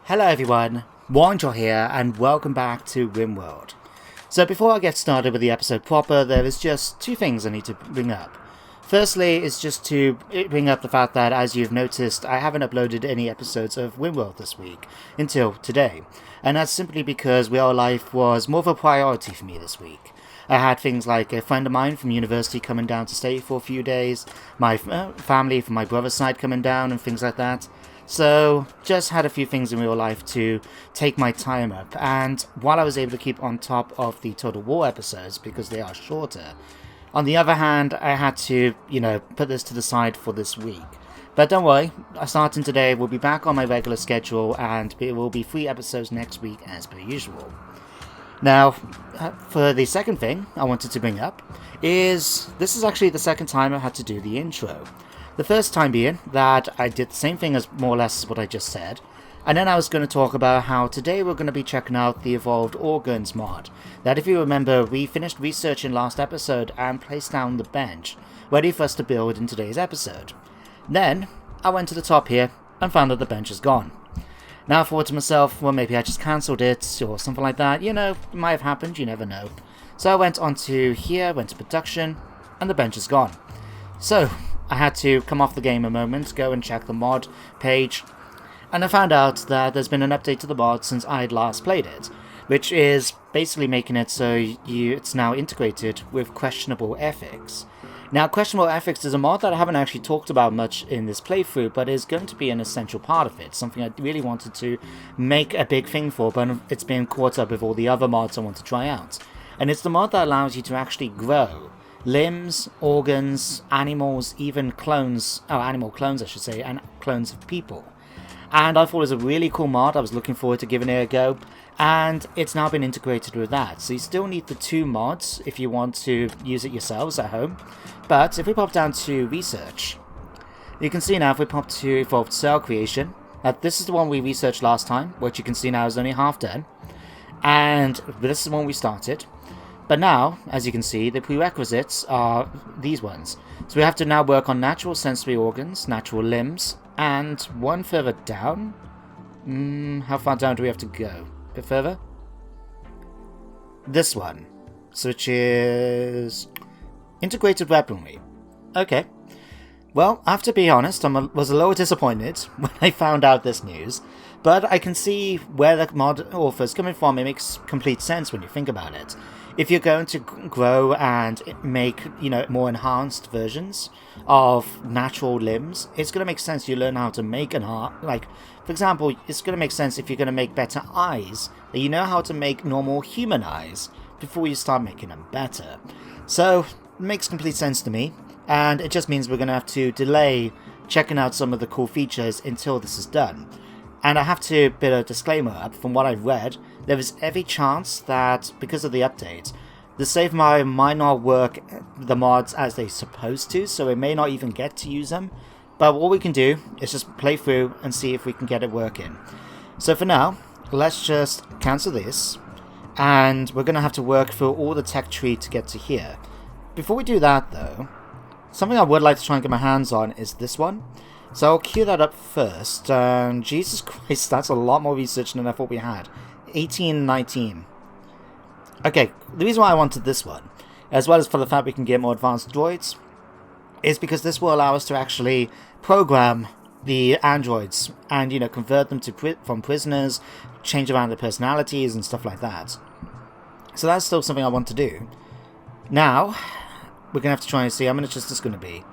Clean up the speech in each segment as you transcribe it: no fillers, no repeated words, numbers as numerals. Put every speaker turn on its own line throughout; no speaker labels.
Hello everyone, Warnjo here and welcome back to RimWorld. So before I get started with the episode proper, there is just two things I need to bring up. Firstly is just to bring up the fact that, as you've noticed, I haven't uploaded any episodes of RimWorld this week until today. And that's simply because real life was more of a priority for me this week. I had things like a friend of mine from university coming down to stay for a few days, my family from my brother's side coming down and things like that. So, just had a few things in real life to take my time up, and while I was able to keep on top of the Total War episodes because they are shorter, on the other hand, I had to, put this to the side for this week. But don't worry, starting today, we'll be back on my regular schedule, and it will be 3 episodes next week as per usual. Now, for the second thing I wanted to bring up is, this is actually the second time I had to do the intro. The first time being that I did the same thing as more or less what I just said, and then I was going to talk about how today we're going to be checking out the Evolved Organs mod, that if you remember we finished researching last episode and placed down the bench, ready for us to build in today's episode. Then, I went to the top here and found that the bench is gone. Now I thought to myself, well maybe I just cancelled it or something like that, it might have happened, you never know. So I went onto here, went to production, and the bench is gone. So, I had to come off the game a moment, go and check the mod page, and I found out that there's been an update to the mod since I had last played it, which is basically making it so it's now integrated with questionable ethics. Now, questionable ethics is a mod that I haven't actually talked about much in this playthrough, but is going to be an essential part of it, something I really wanted to make a big thing for, but it's been caught up with all the other mods I want to try out. And it's the mod that allows you to actually grow limbs, organs, animals, even clones, animal clones I should say, and clones of people. And I thought it was a really cool mod. I was looking forward to giving it a go, and it's now been integrated with that. So you still need the 2 mods if you want to use it yourselves at home. But if we pop down to research, you can see now if we pop to Evolved Cell Creation, that this is the one we researched last time, which you can see now is only half done. And this is the one we started. But now, as you can see, the prerequisites are these ones. So we have to now work on natural sensory organs, natural limbs, and one further down. How far down do we have to go? A bit further? This one. So which is integrated weaponry. Okay. Well, I have to be honest, I was a little disappointed when I found out this news. But I can see where the mod author's coming from. It makes complete sense when you think about it. If you're going to grow and make, more enhanced versions of natural limbs, it's going to make sense you learn how to make for example, it's going to make sense if you're going to make better eyes, that you know how to make normal human eyes before you start making them better. So, it makes complete sense to me, and it just means we're going to have to delay checking out some of the cool features until this is done. And I have to put a disclaimer up, from what I've read, there is every chance that, because of the update, the save might not work the mods as they're supposed to, so we may not even get to use them. But what we can do is just play through and see if we can get it working. So for now, let's just cancel this, and we're going to have to work through all the tech tree to get to here. Before we do that though, something I would like to try and get my hands on is this one. So I'll cue that up first. Jesus Christ, that's a lot more research than I thought we had. 1819. Okay, the reason why I wanted this one, as well as for the fact we can get more advanced droids, is because this will allow us to actually program the androids and, convert them from prisoners, change around their personalities and stuff like that. So that's still something I want to do. Now, we're going to have to try and see how many is this going to be.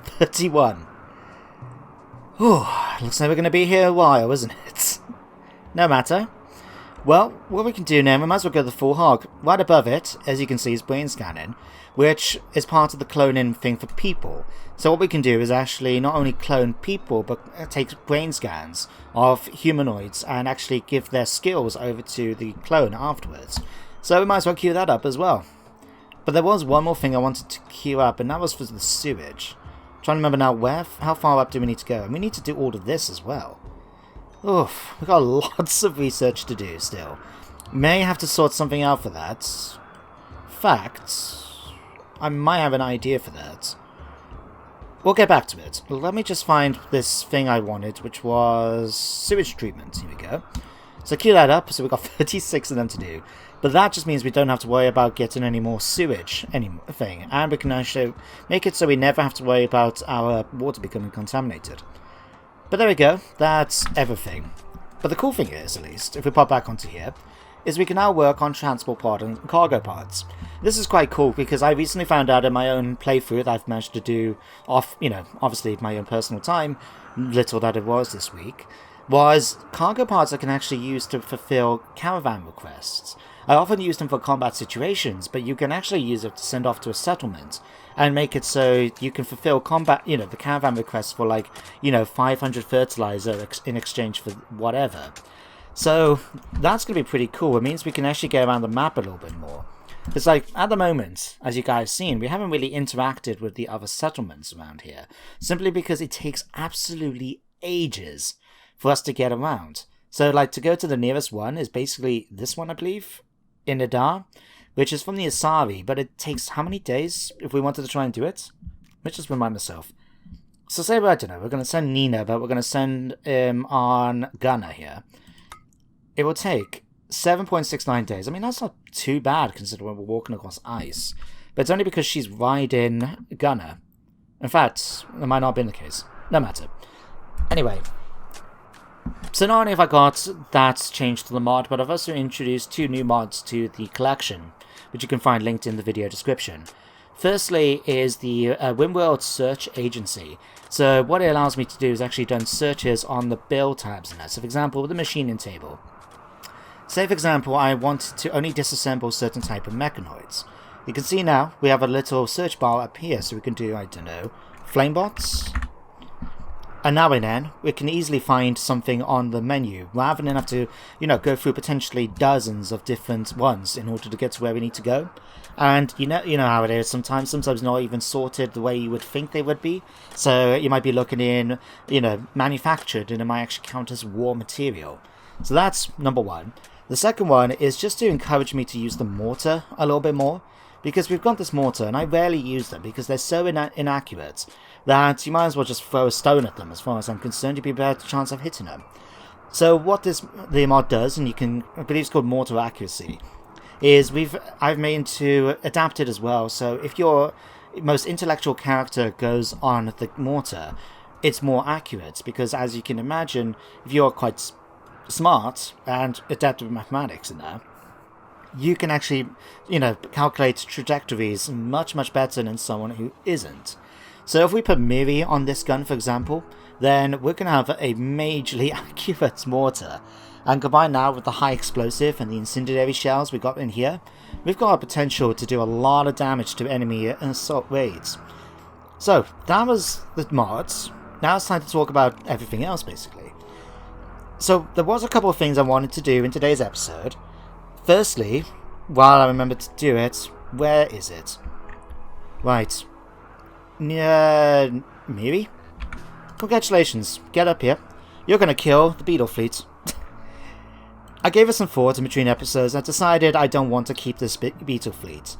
31. Whew, looks like we're going to be here a while, isn't it? No matter. Well, what we can do now, we might as well go the full hog. Right above it, as you can see, is brain scanning, which is part of the cloning thing for people. So what we can do is actually not only clone people, but take brain scans of humanoids and actually give their skills over to the clone afterwards. So we might as well queue that up as well. But there was one more thing I wanted to queue up, and that was for the sewage. I'm trying to remember now, how far up do we need to go? And we need to do all of this as well. Oof, we've got lots of research to do still. May have to sort something out for that. Fact, I might have an idea for that. we'll get back to it. Let me just find this thing I wanted, which was sewage treatment. Here we go. So queue that up, so we've got 36 of them to do. But that just means we don't have to worry about getting any more sewage anything. And we can actually make it so we never have to worry about our water becoming contaminated. But there we go, that's everything. But the cool thing is, at least, if we pop back onto here, is we can now work on transport pod and cargo pods. This is quite cool because I recently found out in my own playthrough that I've managed to do obviously my own personal time, little that it was this week, was cargo pods I can actually use to fulfill caravan requests. I often use them for combat situations, but you can actually use it to send off to a settlement and make it so you can fulfill combat, the caravan requests for 500 fertilizer in exchange for whatever. So that's going to be pretty cool. It means we can actually get around the map a little bit more. Because at the moment, as you guys have seen, we haven't really interacted with the other settlements around here, simply because it takes absolutely ages for us to get around. So to go to the nearest one is basically this one, I believe, in Adar, which is from the Asari, but it takes how many days if we wanted to try and do it? Let me just remind myself. So say, I don't know, we're going to send Nina, but we're going to send on Gunner here. It will take 7.69 days. I mean, that's not too bad considering we're walking across ice. But it's only because she's riding Gunner. In fact, that might not have been the case. No matter. Anyway. So not only have I got that changed to the mod, but I've also introduced 2 new mods to the collection, which you can find linked in the video description. Firstly is the RimWorld Search Agency. So what it allows me to do is actually done searches on the build tabs in that. So for example, with the machining table. Say for example, I want to only disassemble certain type of mechanoids. You can see now we have a little search bar up here, so we can do, I don't know, flamebots. And now and then, we can easily find something on the menu, rather than have to, go through potentially dozens of different ones in order to get to where we need to go. And you know how it is, sometimes not even sorted the way you would think they would be. So you might be looking in, manufactured, and it might actually count as raw material. So that's number one. The second one is just to encourage me to use the mortar a little bit more. Because we've got this mortar, and I rarely use them because they're so inaccurate that you might as well just throw a stone at them. As far as I'm concerned, you'd be a better chance of hitting them. So what the mod does, and I believe it's called mortar accuracy, is I've made to adapt it as well. So if your most intellectual character goes on the mortar, it's more accurate because, as you can imagine, if you're quite smart and adept with mathematics in there, you can actually, calculate trajectories much, much better than someone who isn't. So if we put Miri on this gun, for example, then we're going to have a majorly accurate mortar. And combined now with the high explosive and the incendiary shells we got in here, we've got a potential to do a lot of damage to enemy assault raids. So that was the mods. Now it's time to talk about everything else, basically. So there was a couple of things I wanted to do in today's episode. Firstly, while I remember to do it, where is it? Right. Miri? Congratulations, get up here. You're gonna kill the beetle fleet. I gave it some thought in between episodes and decided I don't want to keep this beetle fleet.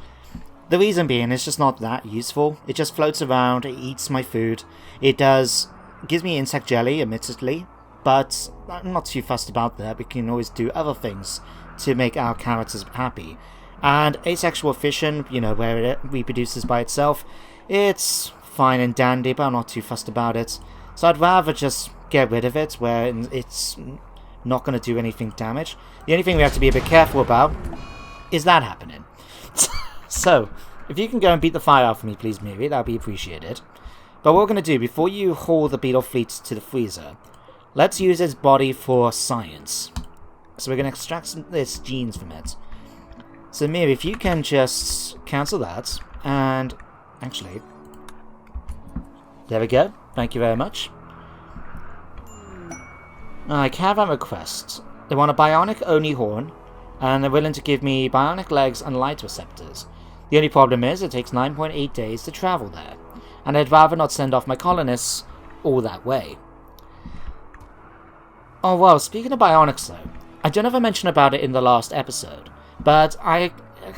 The reason being, it's just not that useful. It just floats around, it eats my food. It gives me insect jelly, admittedly, but I'm not too fussed about that. We can always do other things to make our characters happy. And asexual fission, where it reproduces by itself, it's fine and dandy, but I'm not too fussed about it. So I'd rather just get rid of it, where it's not going to do anything damage. The only thing we have to be a bit careful about is that happening. So, if you can go and beat the fire out for me, please, Miri, that would be appreciated. But what we're going to do, before you haul the beetle fleet to the freezer, let's use its body for science. So we're going to extract this genes from it. So Miri, if you can just cancel that, and actually, there we go. Thank you very much. Caravan request. They want a bionic Oni horn, and they're willing to give me bionic legs and light receptors. The only problem is it takes 9.8 days to travel there, and I'd rather not send off my colonists all that way. Oh well, speaking of bionics though, I don't know if I mentioned about it in the last episode, but I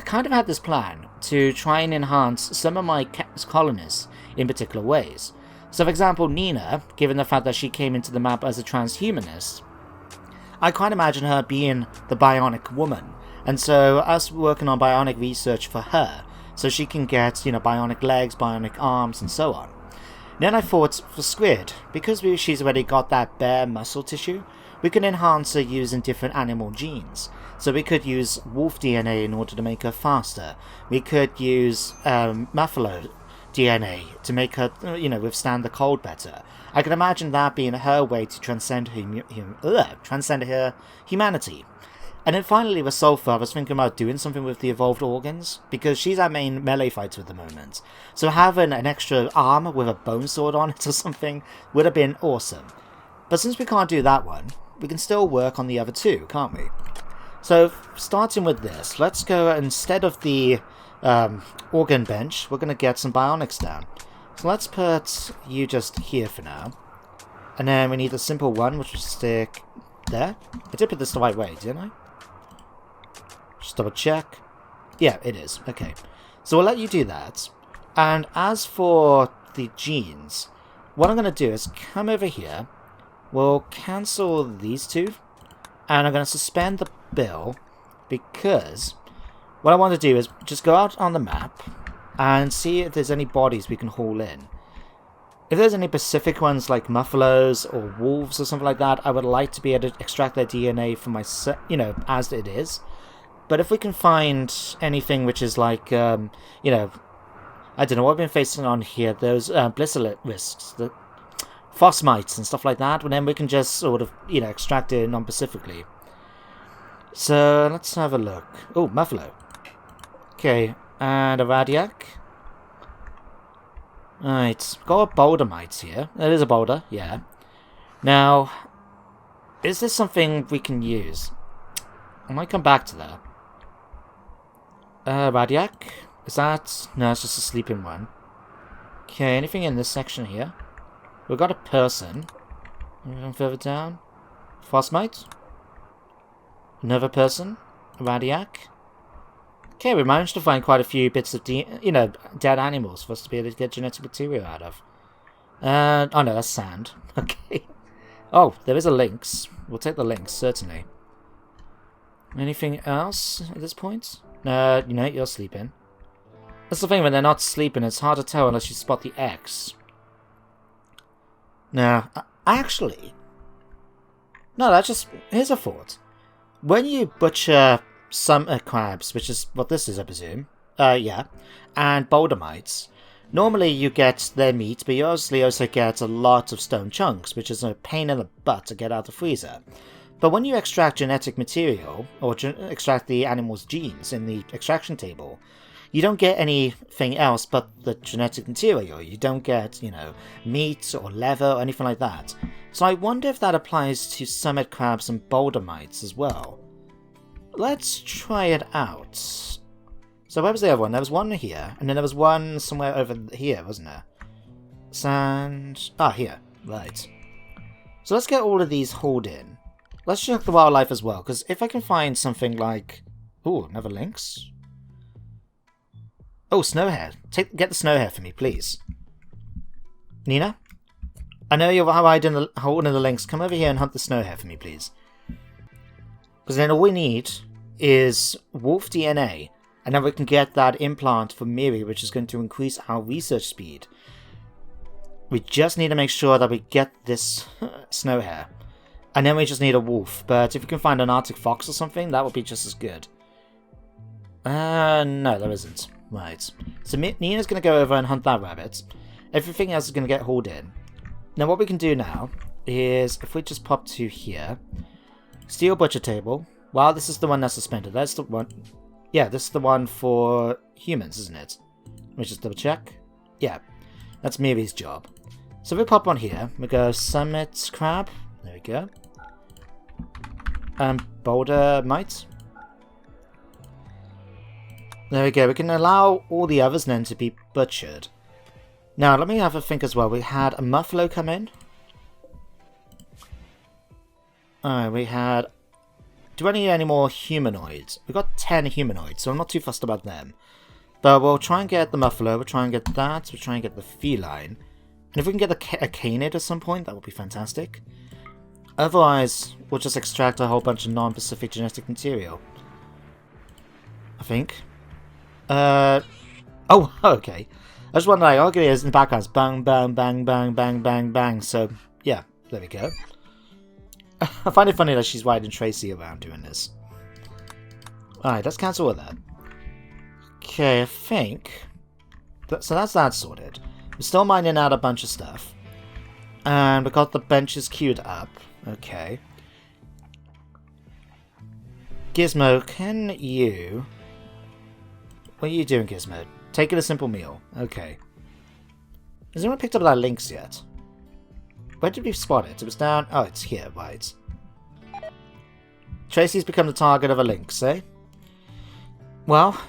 kind of had this plan to try and enhance some of my colonists in particular ways. So for example, Nina, given the fact that she came into the map as a transhumanist, I can't imagine her being the bionic woman. And so us working on bionic research for her, so she can get, bionic legs, bionic arms, and so on. Then I thought for Squid, because she's already got that bare muscle tissue, we can enhance her using different animal genes. So we could use wolf DNA in order to make her faster. We could use buffalo DNA to make her, withstand the cold better. I can imagine that being her way to transcend her humanity. And then finally with Sulfur, I was thinking about doing something with the evolved organs, because she's our main melee fighter at the moment. So having an extra arm with a bone sword on it or something would have been awesome. But since we can't do that one, we can still work on the other two, can't we? So starting with this, let's go, instead of the organ bench, we're going to get some bionics down. So let's put you just here for now. And then we need a simple one, which will stick there. I did put this the right way, didn't I? Just double check. Yeah, it is. Okay. So we'll let you do that. And as for the genes, what I'm going to do is come over here. We'll cancel these two. And I'm going to suspend the bill because what I want to do is just go out on the map and see if there's any bodies we can haul in. If there's any specific ones like buffaloes or wolves or something like that, I would like to be able to extract their DNA from my, as it is. But if we can find anything which is like, I don't know what I've been facing on here, those blister risks, the phosmites and stuff like that, and then we can just sort of, extract it non-specifically. So let's have a look. Oh, buffalo. Okay, and a radiac. Right, got a boulder mites here. It is a boulder, yeah. Now, is this something we can use? I might come back to that. Radiac? Is that... No, it's just a sleeping one. Okay, anything in this section here? We've got a person. Anything further down? Phosmite? Another person? A radiac? Okay, we managed to find quite a few bits of, dead animals for us to be able to get genetic material out of. Oh no, that's sand. Okay. Oh, there is a lynx. We'll take the lynx, certainly. Anything else at this point? You're sleeping. That's the thing, when they're not sleeping, it's hard to tell unless you spot the X. Now, actually... No, that's just... Here's a thought. When you butcher some crabs, which is what this is, I presume, and boulder mites, normally you get their meat, but you obviously also get a lot of stone chunks, which is a pain in the butt to get out of the freezer. But when you extract genetic material, or extract the animal's genes in the extraction table, you don't get anything else but the genetic material. You don't get, meat or leather or anything like that. So I wonder if that applies to summit crabs and boulder mites as well. Let's try it out. So where was the other one? There was one here, and then there was one somewhere over here, wasn't there? Sand... Ah, here. Right. So let's get all of these hauled in. Let's check the wildlife as well, because if I can find something like... Ooh, another lynx. Oh, snowhare. Get the snowhare for me, please. Nina? I know you're holding the lynx. Come over here and hunt the snowhare for me, please. Because then all we need is wolf DNA, and then we can get that implant for Miri, which is going to increase our research speed. We just need to make sure that we get this snowhare. And then we just need a wolf, but if we can find an Arctic fox or something, that would be just as good. No, there isn't. Right. So Nina's going to go over and hunt that rabbit. Everything else is going to get hauled in. Now what we can do now is, if we just pop to here, steel butcher table. Wow, this is the one that's suspended. That's the one. Yeah, this is the one for humans, isn't it? Let me just double check. Yeah, that's Miri's job. So we pop on here. We go summit crab. There we go. Boulder mite. There we go. We can allow all the others then to be butchered. Now, let me have a think as well. We had a muffalo come in. Alright, we had... Do I need any more humanoids? We've got 10 humanoids, so I'm not too fussed about them. But we'll try and get the muffalo. We'll try and get that. We'll try and get the feline. And if we can get a canid at some point, that would be fantastic. Otherwise, we'll just extract a whole bunch of non-Pacific genetic material. I think. Oh, okay. I just wonder, like, okay, in the background, bang, bang, bang, bang, bang, bang, bang. So, yeah, there we go. I find it funny that she's riding Tracy around doing this. Alright, let's cancel all that. Okay, I think... So that's that sorted. We're still mining out a bunch of stuff. And we got the benches queued up. Okay. Gizmo, can you... What are you doing, Gizmo? Taking a simple meal. Okay. Has anyone picked up that lynx yet? Where did we spot it? It was down... Oh, it's here, right. Tracy's become the target of a lynx, eh? Well,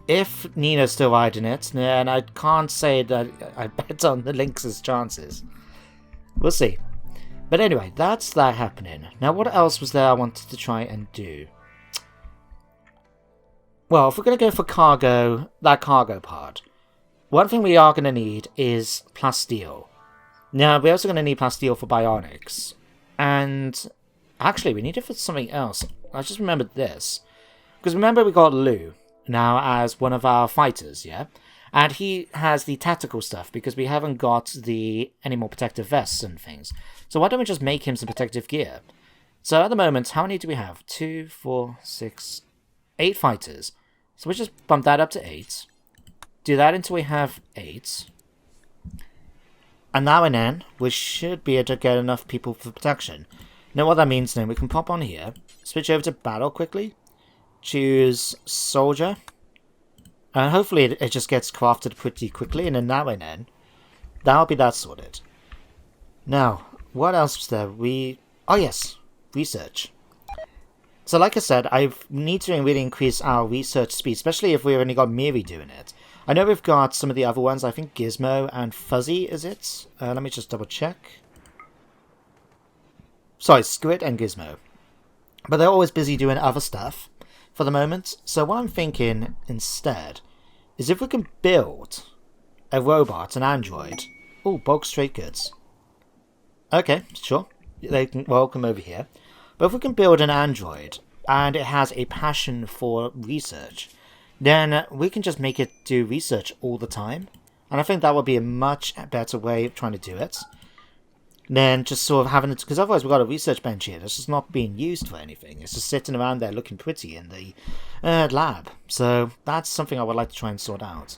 if Nina's still riding it, then I can't say that I bet on the lynx's chances. We'll see. But anyway, that's that happening. Now, what else was there I wanted to try and do? Well, if we're going to go for cargo, that cargo part, one thing we are going to need is plasteel. Now, we're also going to need plasteel for bionics. And actually, we need it for something else. I just remembered this. Because remember we got Lou now as one of our fighters, yeah? And he has the tactical stuff because we haven't got any more protective vests and things. So why don't we just make him some protective gear? So at the moment, how many do we have? 2, 4, 6, 8 fighters. So we just bump that up to 8. Do that until we have 8. And now and then, we should be able to get enough people for protection. Now what that means then, we can pop on here, switch over to battle quickly, choose soldier, and hopefully it just gets crafted pretty quickly, and then now and then, that'll be that sorted. Now, what else was there? Oh yes, research. So like I said, I need to really increase our research speed, especially if we've only got Miri doing it. I know we've got some of the other ones, I think Gizmo and Fuzzy, is it? Let me just double check. Sorry, Squid and Gizmo. But they're always busy doing other stuff for the moment. So what I'm thinking instead is if we can build a robot, an android. Oh, bulk straight goods. Okay, sure. They can welcome over here. But if we can build an android and it has a passion for research, then we can just make it do research all the time. And I think that would be a much better way of trying to do it than just sort of having it, because otherwise we've got a research bench here that's just not being used for anything. It's just sitting around there looking pretty in the lab. So that's something I would like to try and sort out.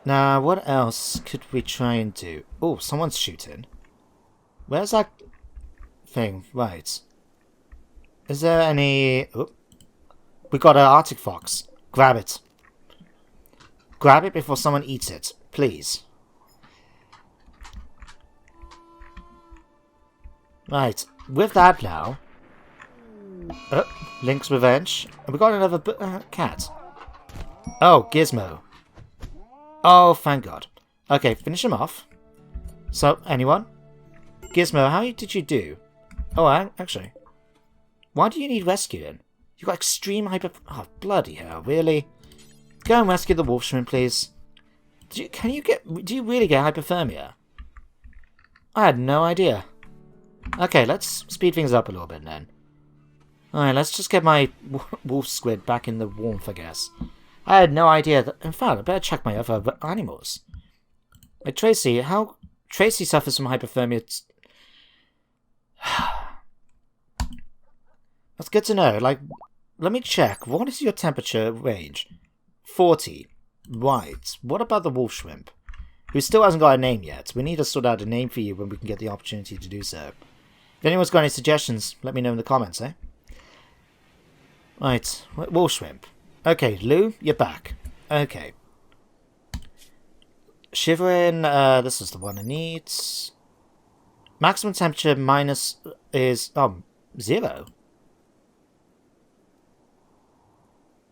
Now, what else could we try and do? Oh, someone's shooting. Where's that thing? Right. Is there any... Oh. We got an Arctic Fox. Grab it. Grab it before someone eats it. Please. Right. With that now... Link's Revenge. And we got another cat. Oh, Gizmo. Oh, thank God. Okay, finish him off. So, anyone? Gizmo, how did you do? Oh, actually. Why do you need rescuing? You got extreme hyper... Oh, bloody hell, really? Go and rescue the wolf shrimp, please. Do you really get hypothermia? I had no idea. Okay, let's speed things up a little bit then. Alright, let's just get my wolf squid back in the warmth, I guess. I had no idea that... In fact, I better check my other animals. Like Tracy, Tracy suffers from hypothermia... That's good to know. Like, let me check. What is your temperature range? 40. Right. What about the wolf shrimp? Who still hasn't got a name yet. We need to sort out a name for you when we can get the opportunity to do so. If anyone's got any suggestions, let me know in the comments, eh? Right. Wolf shrimp. Okay, Lou, you're back. Okay. Shivering, this is the one I need. Maximum temperature minus is, 0.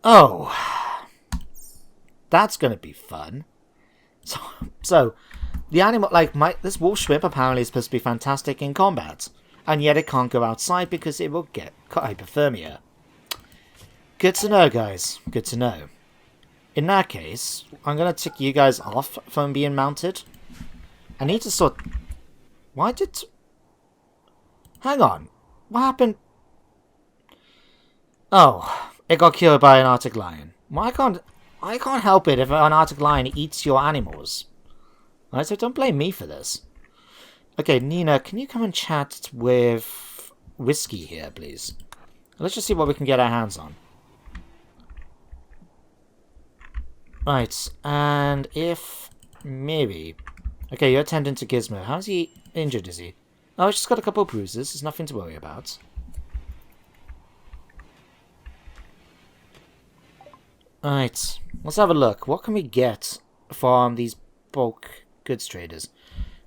Oh, that's going to be fun. So, the animal, like, this wolf shrimp apparently is supposed to be fantastic in combat. And yet it can't go outside because it will get hypothermia. Good to know, guys. Good to know. In that case, I'm going to tick you guys off from being mounted. I need to sort... Why did... Hang on. What happened? Oh, it got killed by an Arctic lion. Well, I can't help it if an Arctic lion eats your animals. Alright, so don't blame me for this. Okay, Nina, can you come and chat with Whiskey here, please? Let's just see what we can get our hands on. Right, and if... Maybe... Okay, you're attending to Gizmo. How's he injured, is he? Oh, he's just got a couple of bruises. There's nothing to worry about. Right, let's have a look. What can we get from these bulk goods traders?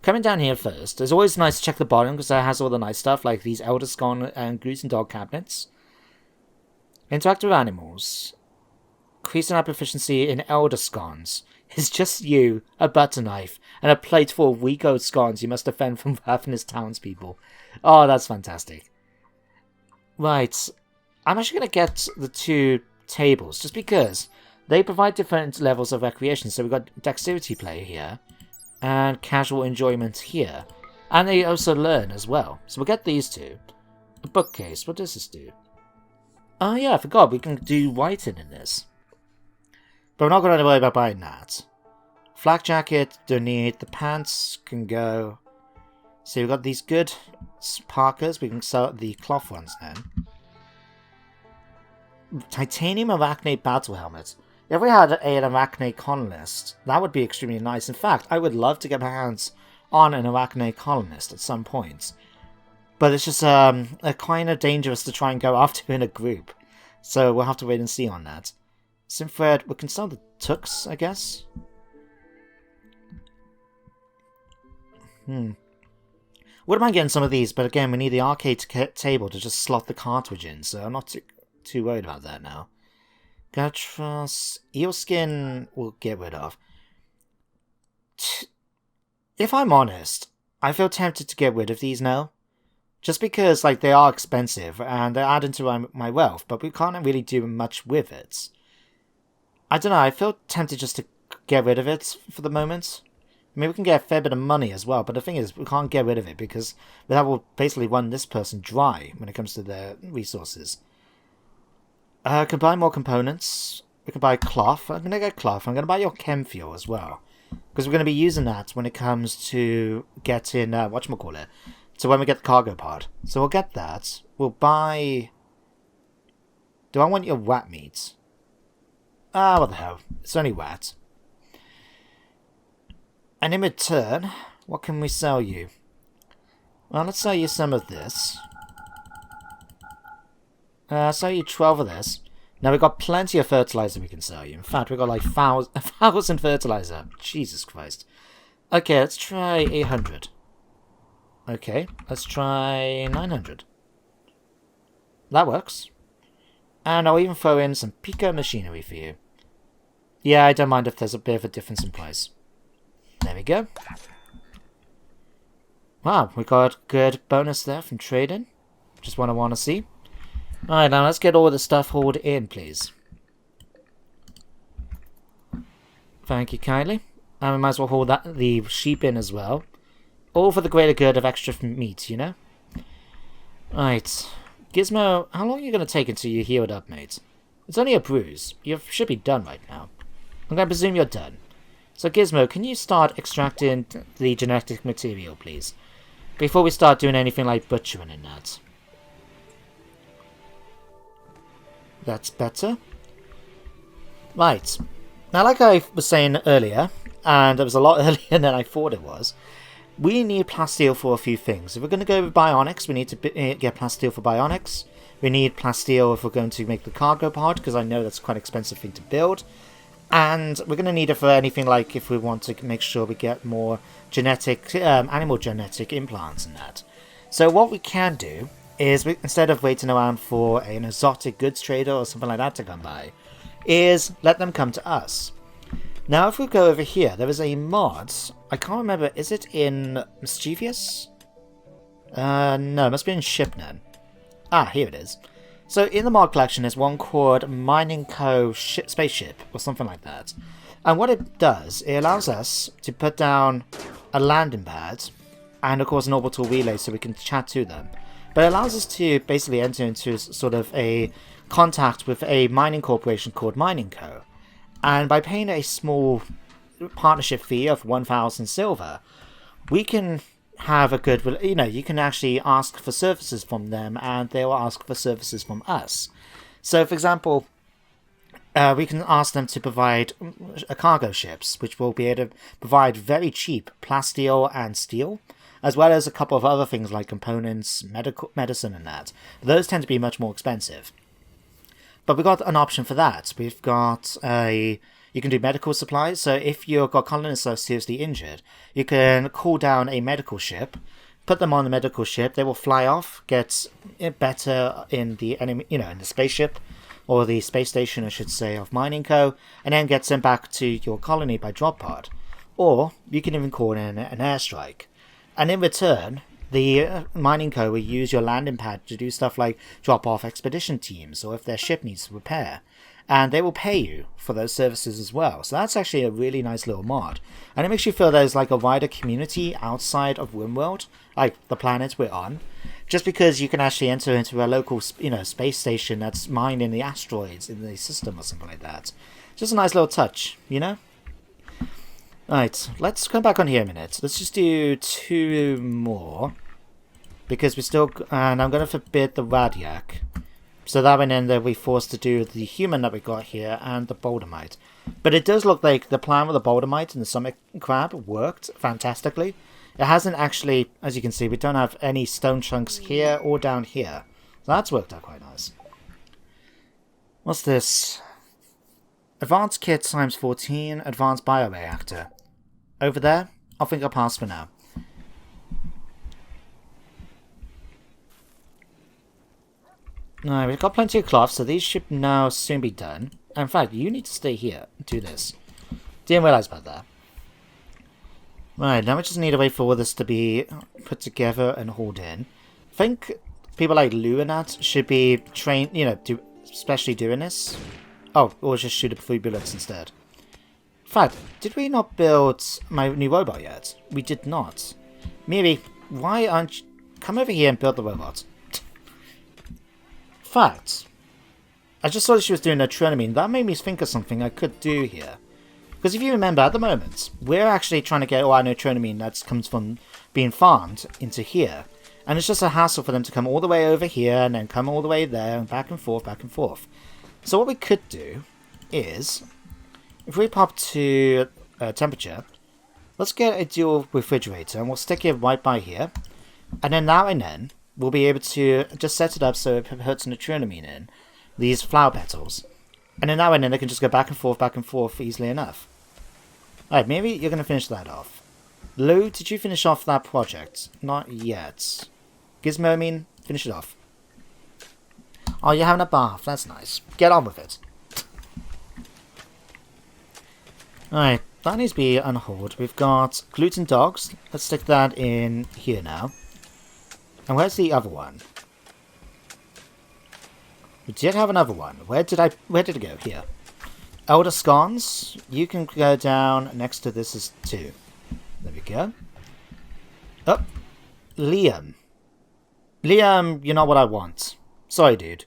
Coming down here first. It's always nice to check the bottom because that has all the nice stuff like these Elder Scone and Goose and Dog cabinets. Interact with animals. Increasing our proficiency in Elder Scones. It's just you, a butter knife, and a plate full of weak old scones you must defend from ravenous townspeople. Oh, that's fantastic. Right, I'm actually going to get the 2 tables, just because they provide different levels of recreation. So we've got dexterity play here, and casual enjoyment here. And they also learn as well. So we'll get these 2. A bookcase, what does this do? Oh yeah, I forgot, we can do writing in this. But we're not going to worry about buying that. Flak jacket, don't need. The pants can go. So we've got these good parkas. We can sell the cloth ones then. Titanium Arachnate Battle Helmet. If we had an Arachnate Colonist, that would be extremely nice. In fact, I would love to get my hands on an Arachnate Colonist at some point. But it's just kind of dangerous to try and go after in a group. So we'll have to wait and see on that. Synthread, we can sell the tux, I guess. Wouldn't mind getting some of these, but again, we need the arcade table to just slot the cartridge in, so I'm not too worried about that now. Gatras, Eelskin we'll get rid of. If I'm honest, I feel tempted to get rid of these now. Just because, like, they are expensive, and they're adding to my wealth, but we can't really do much with it. I don't know, I feel tempted just to get rid of it for the moment. I mean, we can get a fair bit of money as well, but the thing is, we can't get rid of it because that will basically run this person dry when it comes to their resources. I can buy more components. We can buy cloth. I'm going to get cloth. I'm going to buy your chem fuel as well. Because we're going to be using that when it comes to getting, whatchamacallit, so when we get the cargo pod. So we'll get that. We'll buy... Do I want your rat meat? Ah, what the hell. It's only rat. And in return, what can we sell you? Well, let's sell you some of this. Sell you 12 of this. Now, we've got plenty of fertilizer we can sell you. In fact, we've got like 1,000 fertilizer. Jesus Christ. Okay, let's try 800. Okay, let's try 900. That works. And I'll even throw in some Pico machinery for you. Yeah, I don't mind if there's a bit of a difference in price. There we go. Wow, we got a good bonus there from trading. Just what I want to see. Alright, now let's get all the stuff hauled in, please. Thank you kindly. And we might as well haul the sheep in as well. All for the greater good of extra meat, you know? Right. Gizmo, how long are you going to take until you're healed up, mate? It's only a bruise. You should be done right now. I'm going to presume you're done. So Gizmo, can you start extracting the genetic material, please? Before we start doing anything like butchering and that. That's better. Right. Now, like I was saying earlier, and it was a lot earlier than I thought it was, we need plasteel for a few things. If we're going to go with bionics, we need to get plasteel for bionics. We need plasteel if we're going to make the cargo pod, because I know that's quite an expensive thing to build. And we're going to need it for anything like if we want to make sure we get more genetic, animal genetic implants and that. So what we can do is, instead of waiting around for an exotic goods trader or something like that to come by, is let them come to us. Now if we go over here, there is a mod, I can't remember, is it in Mischievous? No, it must be in Shipnan. Ah, here it is. So in the mod collection is one called Mining Co. Spaceship, or something like that. And what it does, it allows us to put down a landing pad, and of course an orbital relay so we can chat to them. But it allows us to basically enter into sort of a contact with a mining corporation called Mining Co. And by paying a small partnership fee of 1,000 silver, we can have a good, you can actually ask for services from them and they will ask for services from us. So for example, we can ask them to provide cargo ships, which will be able to provide very cheap plasteel and steel, as well as a couple of other things like components, medicine and that. Those tend to be much more expensive. But we've got an option for that. We've got you can do medical supplies, so if you've got colonists that are seriously injured, you can call down a medical ship, put them on the medical ship, they will fly off, get better in the enemy, in the spaceship, or the space station, I should say, of Mining Co., and then get sent back to your colony by drop pod. Or you can even call in an airstrike. And in return, the Mining Co. will use your landing pad to do stuff like drop off expedition teams, or if their ship needs repair. And they will pay you for those services as well. So that's actually a really nice little mod. And it makes you feel there's like a wider community outside of RimWorld, like the planet we're on. Just because you can actually enter into a local, space station that's mined in the asteroids in the system or something like that. Just a nice little touch, Right, let's come back on here a minute. Let's just do 2 more. Because we still... And I'm going to forbid the Radiac. So that way then they'll be forced to do the human that we got here and the Bouldermite. But it does look like the plan with the Bouldermite and the Summit Crab worked fantastically. It hasn't actually, as you can see, we don't have any stone chunks here or down here. So that's worked out quite nice. What's this? Advanced kit times 14, advanced bioreactor. Over there? I think I'll pass for now. No, we've got plenty of cloth, so these should now soon be done. In fact, you need to stay here and do this. Didn't realise about that. Right, now we just need a way for all this to be put together and hauled in. I think people like Lou and that should be trained, especially doing this. Oh, or just shoot up 3 bullets instead. In fact, did we not build my new robot yet? We did not. Miri, why aren't you... Come over here and build the robot. Fact, I just saw that she was doing neutronomy, and that made me think of something I could do here. Because if you remember, at the moment, we're actually trying to get all our neutronomy that comes from being farmed into here. And it's just a hassle for them to come all the way over here, and then come all the way there, and back and forth, back and forth. So what we could do is, if we pop to temperature, let's get a dual refrigerator, and we'll stick it right by here. And then now and then, we'll be able to just set it up so it puts neutronomy in these flower petals. And then now and then they can just go back and forth easily enough. Alright, maybe you're going to finish that off. Lou, did you finish off that project? Not yet. Gizmo, finish it off. Oh, you're having a bath. That's nice. Get on with it. Alright, that needs to be unhauled. We've got gluten dogs. Let's stick that in here now. And where's the other one? We did have another one. Where did it go? Here. Elder Scones. You can go down next to this is 2. There we go. Oh. Liam. Liam, you're not what I want. Sorry, dude.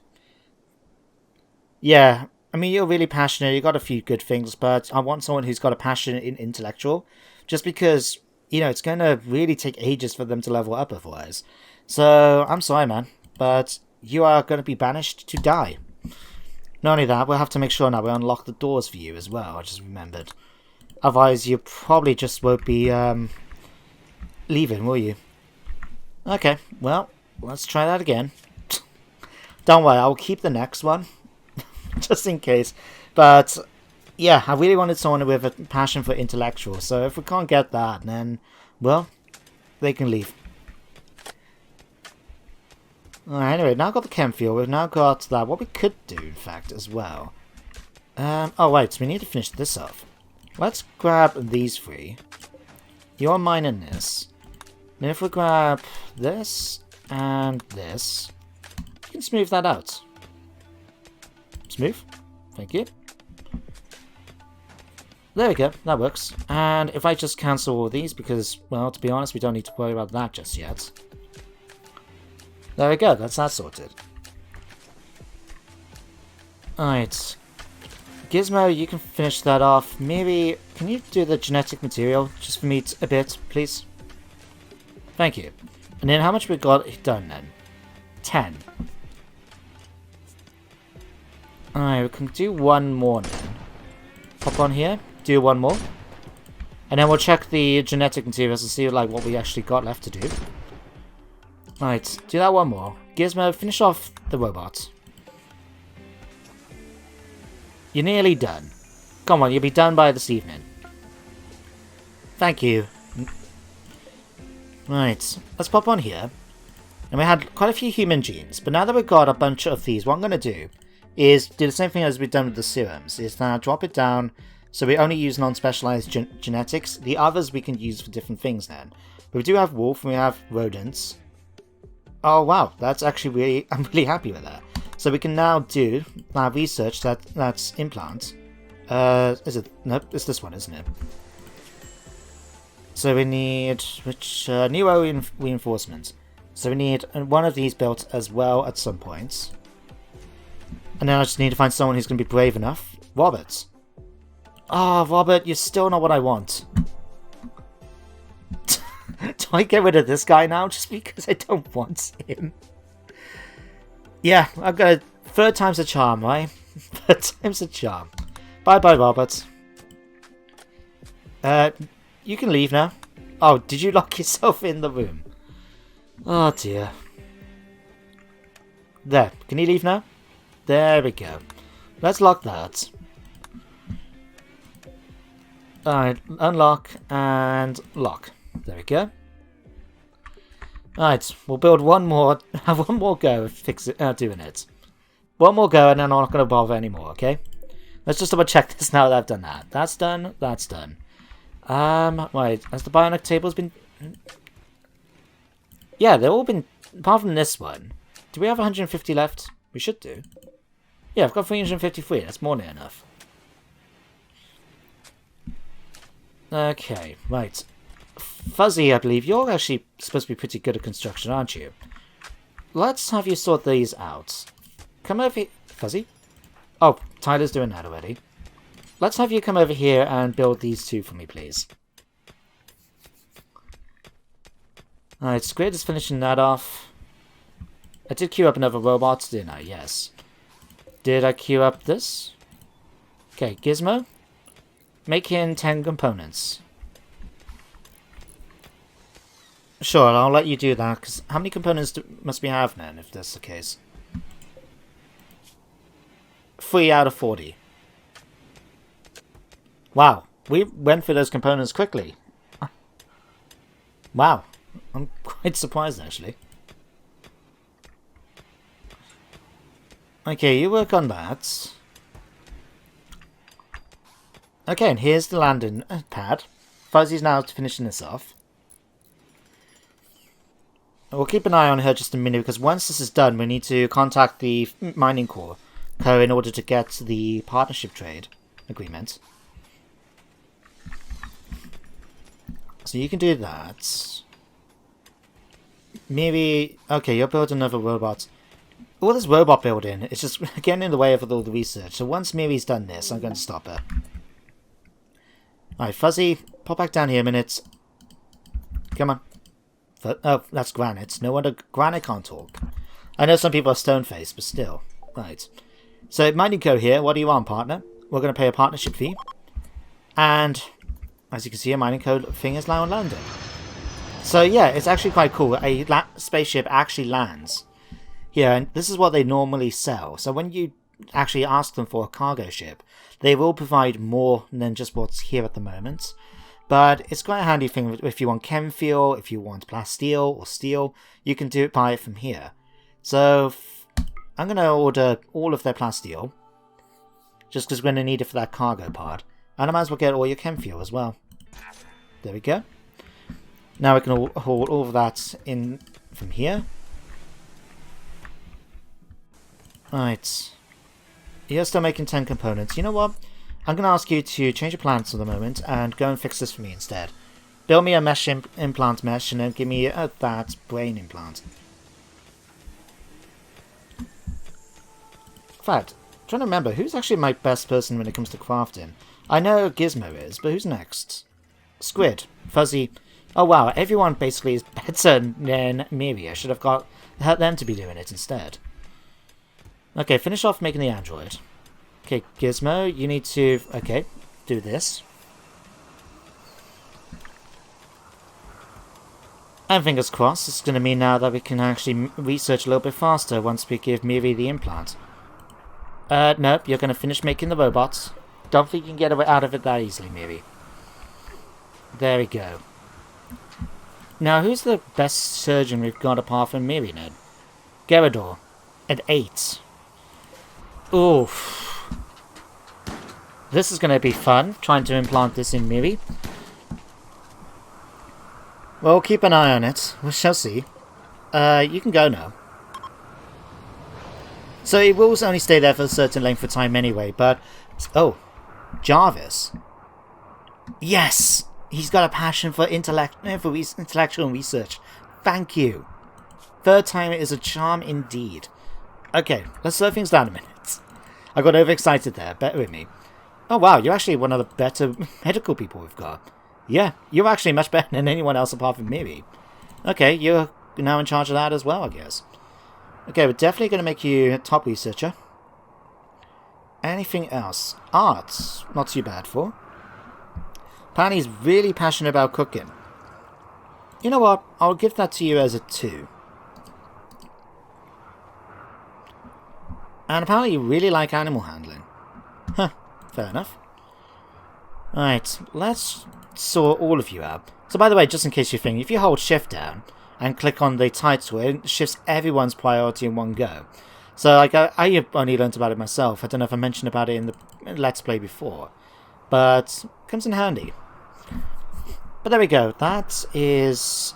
Yeah, I mean, you're really passionate. You got a few good things, but I want someone who's got a passion in intellectual. Just because, it's going to really take ages for them to level up otherwise. So, I'm sorry, man, but you are going to be banished to die. Not only that, we'll have to make sure now we unlock the doors for you as well, I just remembered. Otherwise, you probably just won't be, leaving, will you? Okay, well, let's try that again. Don't worry, I'll keep the next one, just in case. But, yeah, I really wanted someone with a passion for intellectual, so if we can't get that, then, well, they can leave. Alright, anyway, now got the chem fuel, we've now got that. What we could do, in fact, as well. Oh, wait, so we need to finish this off. Let's grab these 3. You're mining this. And if we grab this and this, you can smooth that out. Smooth. Thank you. There we go, that works. And if I just cancel all these, because, well, to be honest, we don't need to worry about that just yet. There we go, that's that sorted. Alright. Gizmo, you can finish that off. Maybe, can you do the genetic material just for me a bit, please? Thank you. And then how much we got done then? 10. Alright, we can do one more then. Pop on here, do one more. And then we'll check the genetic materials and see like what we actually got left to do. Right, do that one more. Gizmo, finish off the robot. You're nearly done. Come on, you'll be done by this evening. Thank you. Right, let's pop on here. And we had quite a few human genes, but now that we've got a bunch of these, what I'm going to do is do the same thing as we've done with the serums, is now drop it down so we only use non-specialized genetics. The others we can use for different things then. But we do have wolf and we have rodents. Oh wow, that's actually really, I'm really happy with that. So we can now do research that's implant. Is it? Nope, it's this one, isn't it? So we need neuro reinforcement. So we need one of these built as well at some point. And then I just need to find someone who's going to be brave enough. Robert. Oh, Robert, you're still not what I want. Do I get rid of this guy now just because I don't want him? Yeah, I've got third time's a charm, right? Third time's a charm. Bye-bye, Robert. You can leave now. Oh, did you lock yourself in the room? Oh, dear. There, can you leave now? There we go. Let's lock that. Alright, unlock and lock. There we go. Alright, we'll build one more, have one more go at doing it. One more go and then I'm not going to bother anymore, okay? Let's just double check this now that I've done that. That's done, that's done. Right, has the bionic tables been... Yeah, they've all been, apart from this one. Do we have 150 left? We should do. Yeah, I've got 353, that's more than enough. Okay, right. Fuzzy, I believe you're actually supposed to be pretty good at construction, aren't you? Let's have you sort these out. Come over here. Fuzzy? Oh, Tyler's doing that already. Let's have you come over here and build these two for me, please. Alright, Squid is finishing that off. I did queue up another robot, didn't I? Yes. Did I queue up this? Okay, Gizmo. Make in 10 components. Sure, I'll let you do that, because how many components must we have then, if that's the case? 3 out of 40. Wow, we went for those components quickly. Wow, I'm quite surprised actually. Okay, you work on that. Okay, and here's the landing pad. Fuzzy's now finishing this off. We'll keep an eye on her just a minute, because once this is done, we need to contact the mining core in order to get the partnership trade agreement. So you can do that. Maybe... Okay, you'll build another robot. All this robot building is just getting in the way of all the research. So once Miri's done this, I'm going to stop her. Alright, Fuzzy, pop back down here a minute. Come on. Oh, that's Granite. No wonder Granite can't talk. I know some people are stone-faced, but still. Right. So, Mining Co here. What do you want, partner? We're going to pay a partnership fee. And, as you can see, a Mining Co thing is now landing. So, yeah, it's actually quite cool. A spaceship actually lands here, and this is what they normally sell. So, when you actually ask them for a cargo ship, they will provide more than just what's here at the moment. But it's quite a handy thing if you want chem fuel, if you want plasteel or steel, you can buy it from here. So I'm going to order all of their plasteel, just because we're going to need it for that cargo part. And I might as well get all your chem fuel as well. There we go. Now we can haul all of that in from here. Right. You're still making 10 components. You know what? I'm going to ask you to change your plans for the moment and go and fix this for me instead. Build me a mesh implant mesh and then give me that brain implant. In fact, I'm trying to remember, who's actually my best person when it comes to crafting? I know Gizmo is, but who's next? Squid. Fuzzy. Oh wow, everyone basically is better than Miri. I should have helped them to be doing it instead. Okay, finish off making the android. Okay, Gizmo, you need to... Okay, do this. And fingers crossed, it's going to mean now that we can actually research a little bit faster once we give Miri the implant. Nope, you're going to finish making the robots. Don't think you can get out of it that easily, Miri. There we go. Now, who's the best surgeon we've got apart from Miri, Ned? Gerador. At 8. Oof. This is going to be fun, trying to implant this in Miri. Well, keep an eye on it. We shall see. You can go now. So it will only stay there for a certain length of time anyway, but... Oh. Jarvis. Yes! He's got a passion for intellectual research. Thank you. Third time is a charm indeed. Okay, let's slow things down a minute. I got overexcited there, bear with me. Oh wow, you're actually one of the better medical people we've got. Yeah, you're actually much better than anyone else apart from Miri. Okay, you're now in charge of that as well, I guess. Okay, we're definitely going to make you a top researcher. Anything else? Arts, not too bad for. Panny's really passionate about cooking. You know what? I'll give that to you as a 2. And apparently you really like animal handling. Huh, fair enough. Alright, let's sort all of you out. So by the way, just in case you're thinking, if you hold shift down and click on the title, it shifts everyone's priority in one go. So like I only learned about it myself. I don't know if I mentioned about it in the Let's Play before. But it comes in handy. But there we go. That is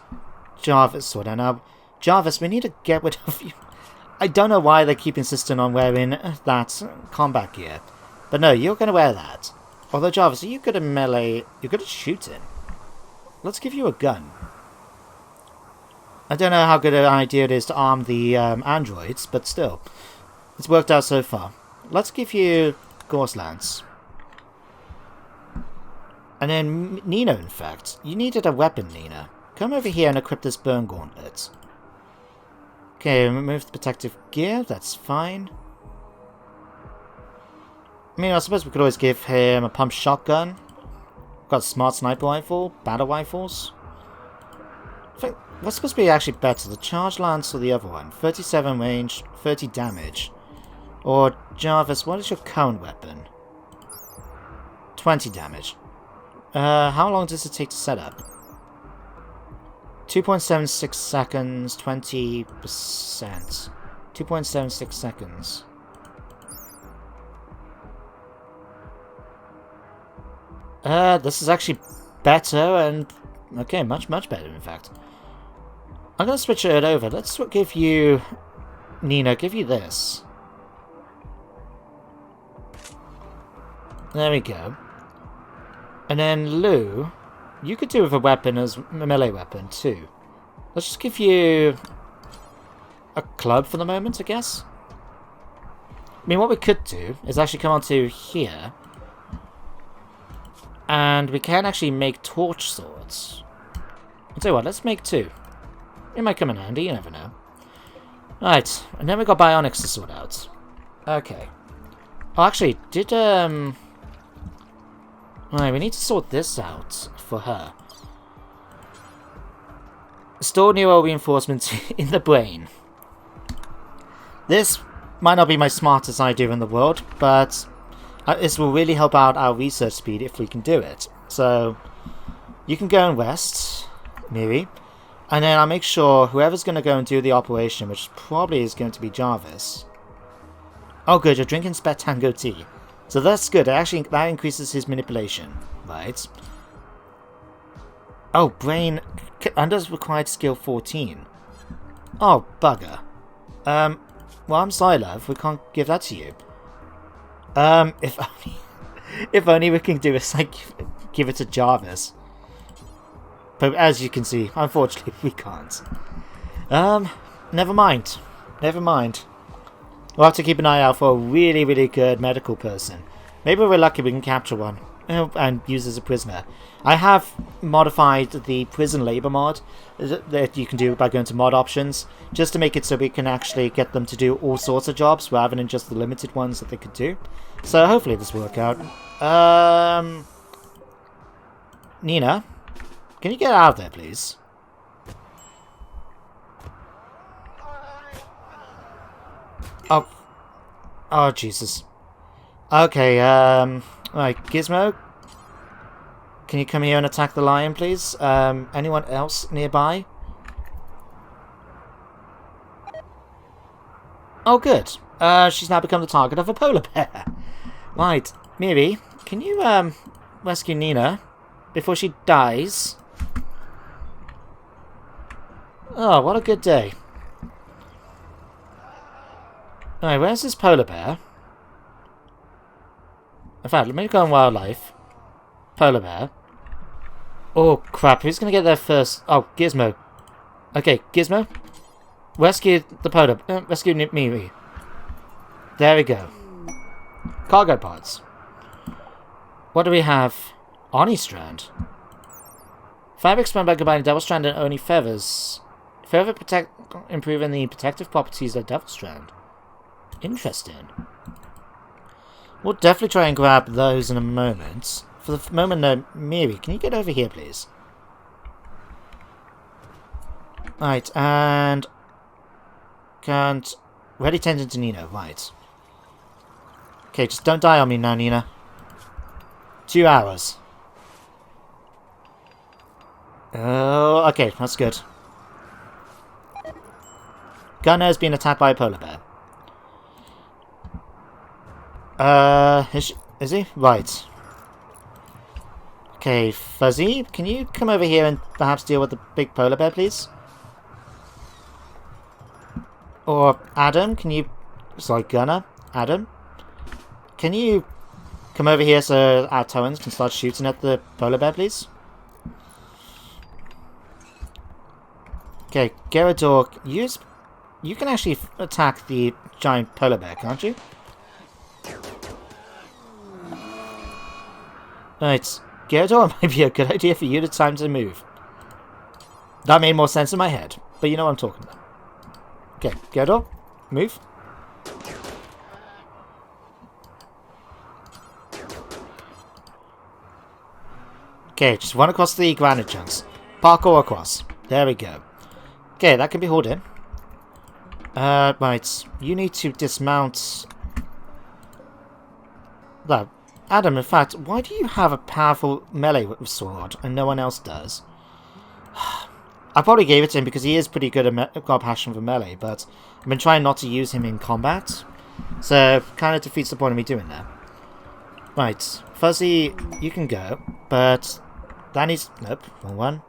Jarvis sorted. Now, Jarvis, we need to get rid of you. I don't know why they keep insisting on wearing that combat gear. But no, you're going to wear that. Although, Jarvis, are you good at melee? You're good at shooting. Let's give you a gun. I don't know how good an idea it is to arm the androids, but still. It's worked out so far. Let's give you Gorse Lance. And then Nina, in fact. You needed a weapon, Nina. Come over here and equip this burn gauntlet. Okay, remove the protective gear. That's fine. I mean, I suppose we could always give him a pump shotgun. Got a smart sniper rifle, battle rifles. I think what's supposed to be actually better, the charge lance or the other one? 37 range, 30 damage. Or Jarvis, what is your current weapon? 20 damage. How long does it take to set up? 2.76 seconds, 20%. 2.76 seconds. This is actually better and... Okay, much better in fact. I'm going to switch it over. Let's give you... Nina, give you this. There we go. And then Lou, you could do with a weapon as a melee weapon too. Let's just give you a club for the moment, I guess. I mean, what we could do is actually come onto here. And we can actually make torch swords. I'll tell you what, let's make 2. It might come in handy, you never know. Right, and then we got bionics to sort out. Okay. Oh, actually, did, Alright, we need to sort this out for her. Store neural reinforcement in the brain. This might not be my smartest idea in the world, but this will really help out our research speed if we can do it. So, you can go and rest, Miri, and then I'll make sure whoever's going to go and do the operation, which probably is going to be Jarvis. Oh good, you're drinking Tango tea. So that's good. Actually, that increases his manipulation. Right. Oh, brain. Under required skill 14. Oh, bugger. Well, I'm sorry, love. We can't give that to you. If only... If only we can do is like give it to Jarvis. But as you can see, unfortunately, we can't. Never mind. Never mind. We'll have to keep an eye out for a really, really good medical person. Maybe we're lucky we can capture one and use as a prisoner. I have modified the prison labor mod that you can do by going to mod options, just to make it so we can actually get them to do all sorts of jobs rather than just the limited ones that they could do. So hopefully this will work out. Nina, can you get out of there, please? Oh, Jesus. Okay, right, Gizmo, can you come here and attack the lion, please? Anyone else nearby? Oh, good. She's now become the target of a polar bear. Right, Miri, can you, rescue Nina before she dies? Oh, what a good day. Alright, where's this polar bear? In fact, let me go on wildlife. Polar bear. Oh, crap. Who's going to get there first? Oh, Gizmo. Okay, Gizmo. Rescue the polar... rescue Miri. There we go. Cargo pods. What do we have? Oni strand. Fabric spun by combining double strand and Oni feathers. Further improving the protective properties of double strand. Interesting. We'll definitely try and grab those in a moment. For the moment, no. Miri, can you get over here, please? Right, and... can't... ready tendon to Nina, right. Okay, just don't die on me now, Nina. 2 hours. Oh, okay, that's good. Gunner has been attacked by a polar bear. Is he? Right. Okay, Fuzzy, can you come over here and perhaps deal with the big polar bear, please? Or Adam, can you... sorry, Gunner. Adam? Can you come over here so our Towans can start shooting at the polar bear, please? Okay, Gerador, you can actually attack the giant polar bear, can't you? Right, Gerador, might be a good idea for you to time to move. That made more sense in my head, but you know what I'm talking about. Okay, Gerador, move. Okay, just run across the granite chunks. Parkour across. There we go. Okay, that can be hauled in. Right, you need to dismount... no. Adam, in fact, why do you have a powerful melee sword and no one else does? I probably gave it to him because he is pretty good at got a passion for melee, but I've been trying not to use him in combat. So, kind of defeats the point of me doing that. Right, Fuzzy, you can go, but that needs... nope, wrong one.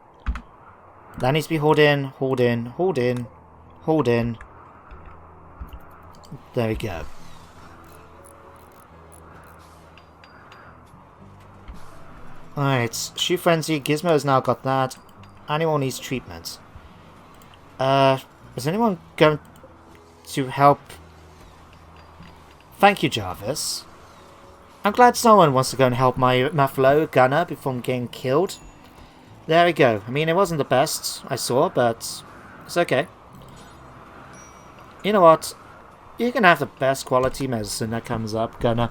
That needs to be hauled in, hauled in, hauled in, hauled in. There we go. Alright, Shoe Frenzy, Gizmo has now got that. Anyone needs treatment. Is anyone going to help? Thank you, Jarvis. I'm glad someone wants to go and help my fellow gunner before I'm getting killed. There we go. I mean, it wasn't the best I saw, but it's okay. You know what? You can have the best quality medicine that comes up, gunner.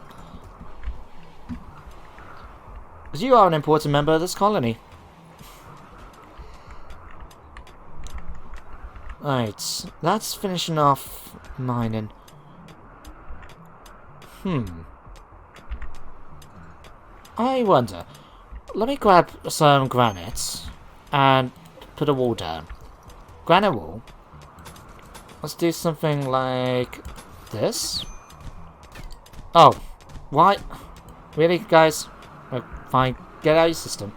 Because you are an important member of this colony. Right, that's finishing off mining. I wonder. Let me grab some granite and put a wall down. Granite wall. Let's do something like this. Oh, why? Really, guys? Oh, fine, get out of your system.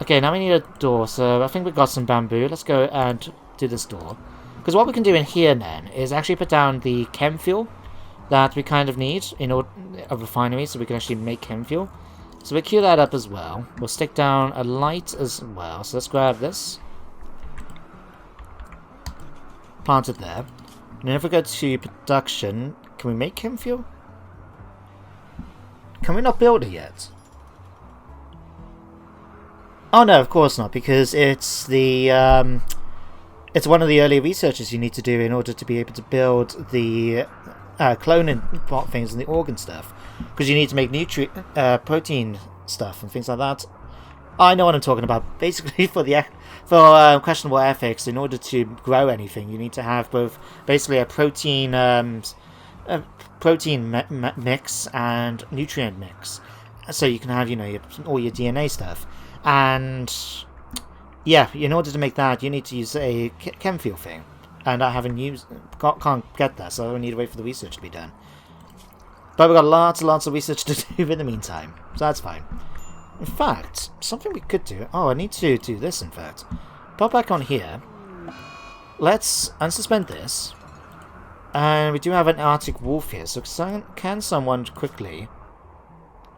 Okay, now we need a door, so I think we've got some bamboo. Let's go and do this door. Because what we can do in here then is actually put down the chem fuel that we kind of need in order a refinery so we can actually make chem fuel. So we'll queue that up as well. We'll stick down a light as well. So let's grab this. Plant it there. And then if we go to production, can we make chem fuel? Can we not build it yet? Oh no, of course not, because it's the it's one of the early researches you need to do in order to be able to build the cloning pot things and the organ stuff, because you need to make protein stuff and things like that. I know what I'm talking about. Basically, for questionable ethics, in order to grow anything, you need to have both basically a protein mix and nutrient mix, so you can have all your DNA stuff. And yeah, in order to make that, you need to use a chem fuel thing, and I can't get that, so I need to wait for the research to be done. But we've got lots and lots of research to do in the meantime, so that's fine. In fact, something we could do... Oh, I need to do this, in fact. Pop back on here. Let's unsuspend this. And we do have an Arctic wolf here, so can someone quickly,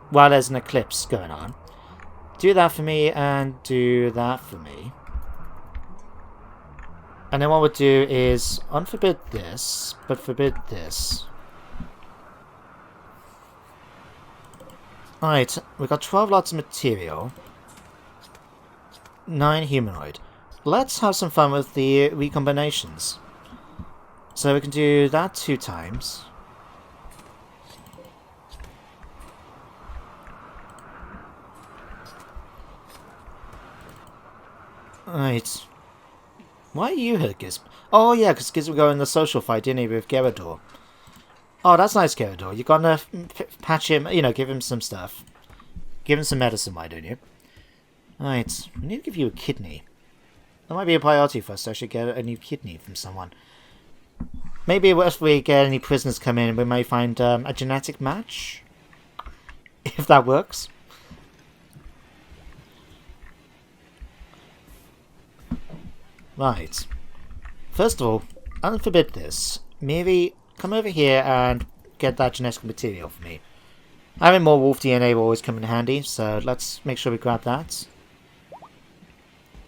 while there's an eclipse going on, do that for me and do that for me. And then what we'll do is unforbid this, but forbid this. Alright, we've got 12 lots of material. 9 humanoid. Let's have some fun with the recombinations. So we can do that 2 times. Right. Why are you here, Giz? Oh yeah, because Giz will go in the social fight, didn't he, with Gerador. Oh, that's nice, Gerador. You're gonna patch him, give him some stuff. Give him some medicine, why don't you? Right, we need to give you a kidney. That might be a priority for us to actually get a new kidney from someone. Maybe if we get any prisoners come in, we may find a genetic match. If that works. Right. First of all, unforbid this. Maybe come over here and get that genetic material for me. Having more wolf DNA will always come in handy, so let's make sure we grab that.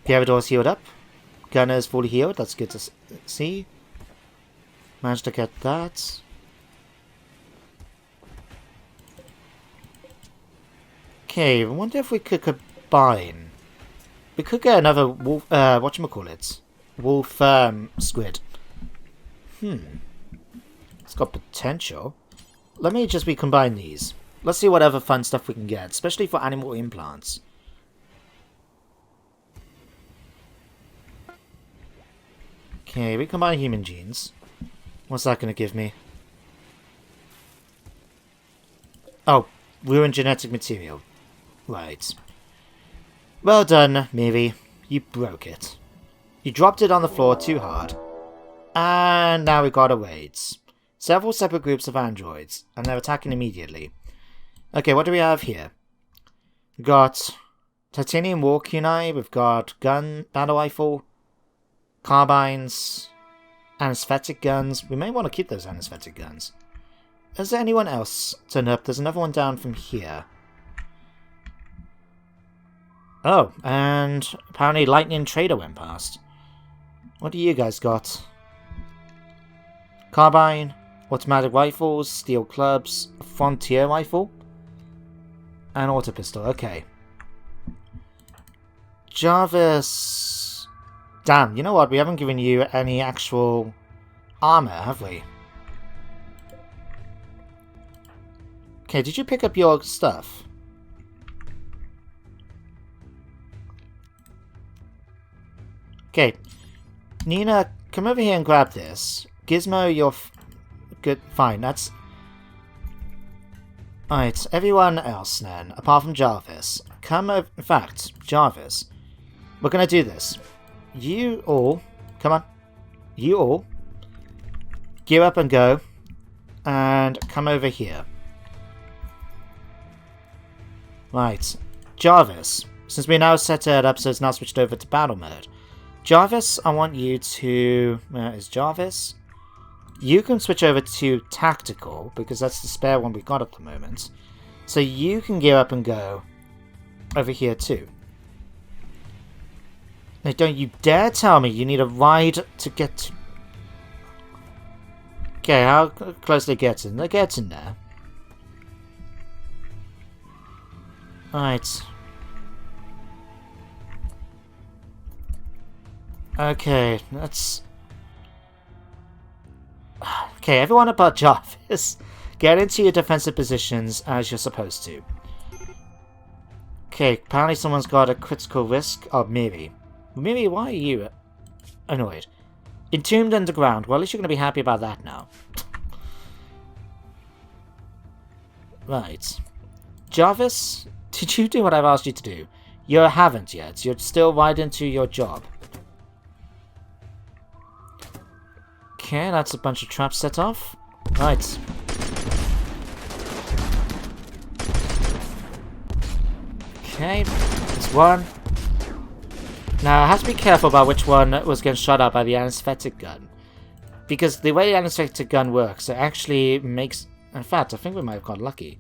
Gerador's healed up. Gunner's fully healed, that's good to see. Managed to get that. Okay, I wonder if we could combine. We could get another wolf, whatchamacallit? Wolf, squid. It's got potential. Let me just recombine these. Let's see what other fun stuff we can get, especially for animal implants. Okay, recombine human genes. What's that going to give me? Oh, ruined genetic material. Right. Well done, Miri. You broke it. You dropped it on the floor too hard. And now we got a raids. Several separate groups of androids, and they're attacking immediately. Okay, what do we have here? We've got titanium war kunai, we've got gun, battle rifle, carbines, anesthetic guns. We may want to keep those anesthetic guns. Is there anyone else turned up? There's another one down from here. Oh, and apparently Lightning Trader went past. What do you guys got? Carbine, automatic rifles, steel clubs, frontier rifle, and auto pistol. Okay. Jarvis. Damn, you know what? We haven't given you any actual armor, have we? Okay, did you pick up your stuff? Okay, Nina, come over here and grab this. Gizmo, you're good. Fine, that's... Alright, everyone else then, apart from Jarvis. Come over... In fact, Jarvis, we're gonna do this. You all... Come on. You all... Gear up and go. And come over here. Right. Jarvis, since we now set it up so it's now switched over to battle mode. Jarvis, I want you to... Where is Jarvis? You can switch over to tactical, because that's the spare one we've got at the moment. So you can gear up and go over here too. Now don't you dare tell me you need a ride to get to... Okay, how close they getting? They're getting there. Right. Okay, let's... Okay, everyone but Jarvis, get into your defensive positions as you're supposed to. Okay, apparently someone's got a critical risk. Oh, Miri. Miri, why are you annoyed? Entombed underground. Well, at least you're going to be happy about that now. Right. Jarvis, did you do what I've asked you to do? You haven't yet. You're still right into your job. Okay, that's a bunch of traps set off. Right. Okay, there's one. Now, I have to be careful about which one was getting shot at by the anesthetic gun. Because the way the anesthetic gun works, it actually makes... In fact, I think we might have got lucky.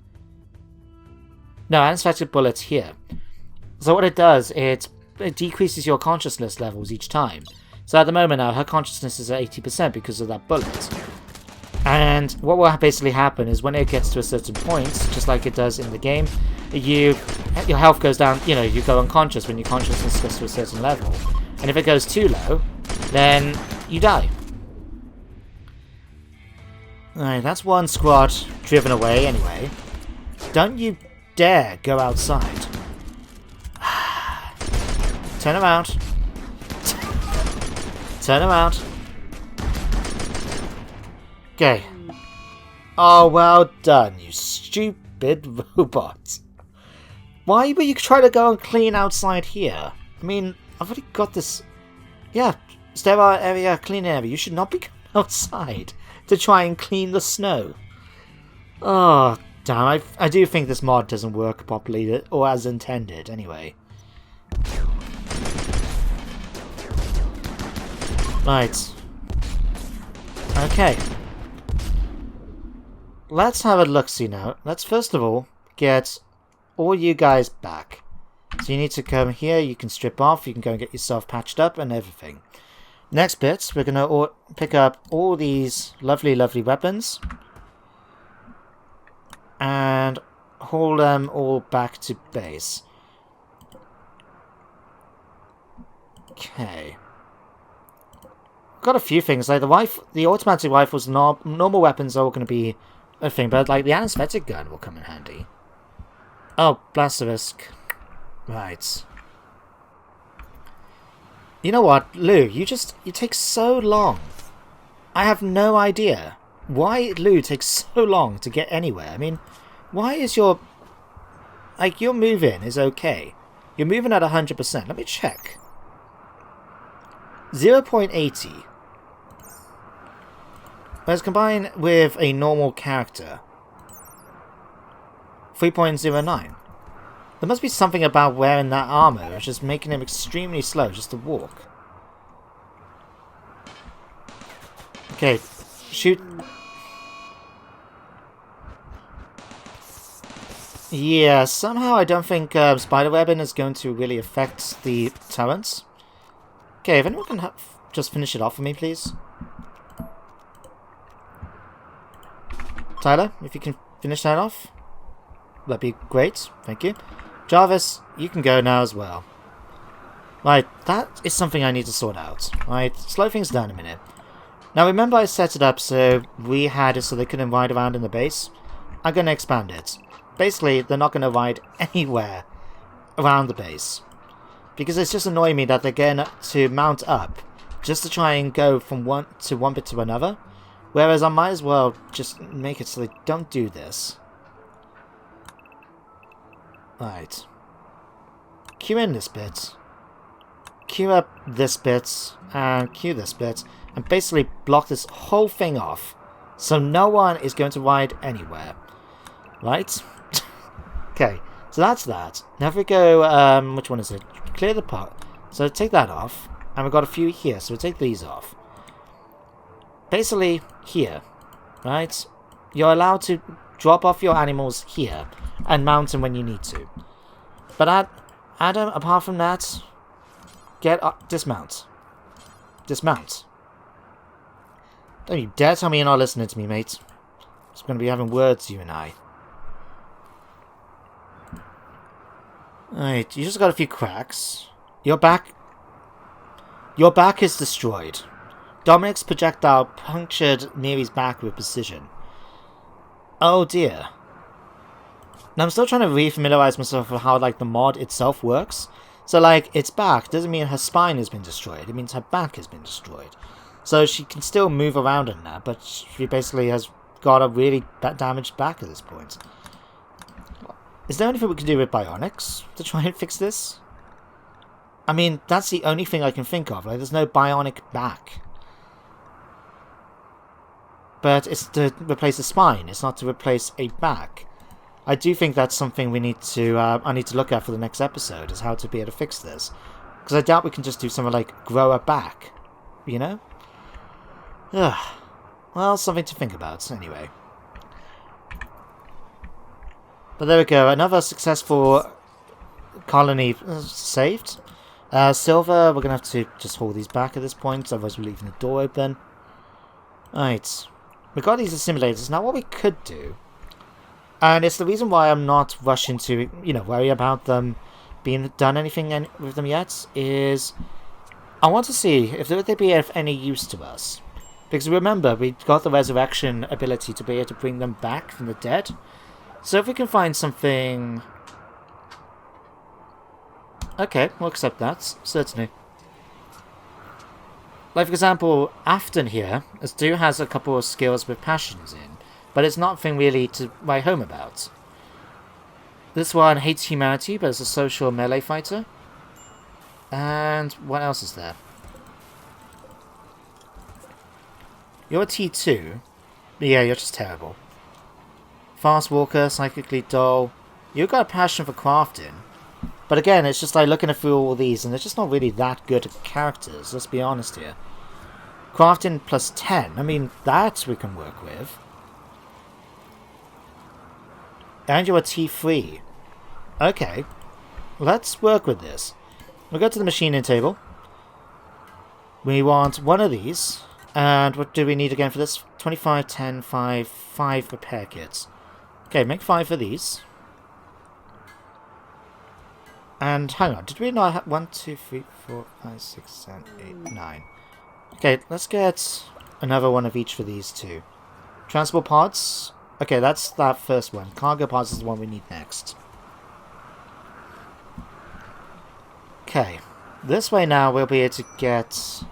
No, anesthetic bullets here. So what it does, it decreases your consciousness levels each time. So at the moment now, her consciousness is at 80% because of that bullet. And what will basically happen is when it gets to a certain point, just like it does in the game, your health goes down, you know, you go unconscious when your consciousness gets to a certain level. And if it goes too low, then you die. Alright, that's one squad driven away anyway. Don't you dare go outside. Turn around. Turn around. Okay. Oh, well done, you stupid robot. Why were you trying to go and clean outside here? I mean, I've already got this... Yeah, sterile area, clean area. You should not be going outside to try and clean the snow. Oh, damn. I do think this mod doesn't work properly, or as intended, anyway. Right. Okay. Let's have a look-see now. Let's first of all get all you guys back. So you need to come here, you can strip off, you can go and get yourself patched up and everything. Next bit, we're going to pick up all these lovely, lovely weapons. And haul them all back to base. Okay. Got a few things, like the automatic rifles, normal weapons are all going to be a thing, but like the anesthetic gun will come in handy. Oh, Blasterisk. Right. You know what, Lou, you take so long. I have no idea why Lou takes so long to get anywhere. I mean, why is your... Like, your move-in is okay. You're moving at 100%. Let me check. 0.80. Whereas combined with a normal character, 3.09. There must be something about wearing that armor, which is making him extremely slow just to walk. Okay, shoot. Yeah, somehow I don't think spiderwebbing is going to really affect the turrets. Okay, if anyone can just finish it off for me, please. Tyler, if you can finish that off, that'd be great. Thank you. Jarvis, you can go now as well. Right, that is something I need to sort out. Right, slow things down a minute. Now remember I set it up so we had it so they couldn't ride around in the base? I'm going to expand it. Basically, they're not going to ride anywhere around the base. Because it's just annoying me that they're going to mount up just to try and go from one bit to another. Whereas I might as well just make it so they don't do this. Right. Queue in this bit. Queue up this bit. And queue this bit. And basically block this whole thing off. So no one is going to ride anywhere. Right? Okay. So that's that. Now if we go... which one is it? Clear the pot. So take that off. And we've got a few here. So we'll take these off. basically here, right? You're allowed to drop off your animals here and mount them when you need to. But Adam, apart from that, dismount. Dismount. Don't you dare tell me you're not listening to me, mate. It's going to be having words, you and I. Alright, you just got a few cracks. Your back is destroyed. Dominic's projectile punctured Mary's back with precision. Oh dear. Now I'm still trying to re-familiarize myself with how, like, the mod itself works. So, like, its back doesn't mean her spine has been destroyed. It means her back has been destroyed. So she can still move around in that, but she basically has got a really damaged back at this point. Is there anything we can do with bionics to try and fix this? I mean, that's the only thing I can think of. Like, there's no bionic back. But it's to replace a spine. It's not to replace a back. I do think that's something we need to, I need to look at for the next episode, is how to be able to fix this. Because I doubt we can just do something like grow a back. You know? Ugh. Well, something to think about, anyway. But there we go, another successful colony saved. Silver, we're going to have to just hold these back at this point, otherwise we're leaving the door open. Right. We've got these assimilators. Now what we could do, and it's the reason why I'm not rushing to, you know, worry about them being done anything with them yet, is I want to see if they'd be of any use to us. Because remember, we've got the resurrection ability to be able to bring them back from the dead. So if we can find something... Okay, we'll accept that, certainly. Like, for example, Afton here has a couple of skills with passions in, but it's nothing really to write home about. This one hates humanity, but is a social melee fighter. And what else is there? You're a T2. Yeah, you're just terrible. Fast walker, psychically dull. You've got a passion for crafting. But again, it's just like looking through all these, and they're just not really that good at characters, let's be honest here. Crafting plus 10, I mean, that we can work with. And you're a T3. Okay, let's work with this. We'll go to the machining table. We want one of these. And what do we need again for this? 25, 10, 5, 5 repair kits. Okay, make 5 of these. And hang on, did we not have 1, 2, 3, 4, 5, 6, 7, 8, 9? Okay, let's get another one of each for these two. Transport pods. Okay, that's that first one. Cargo pods is the one we need next. Okay, this way now we'll be able to get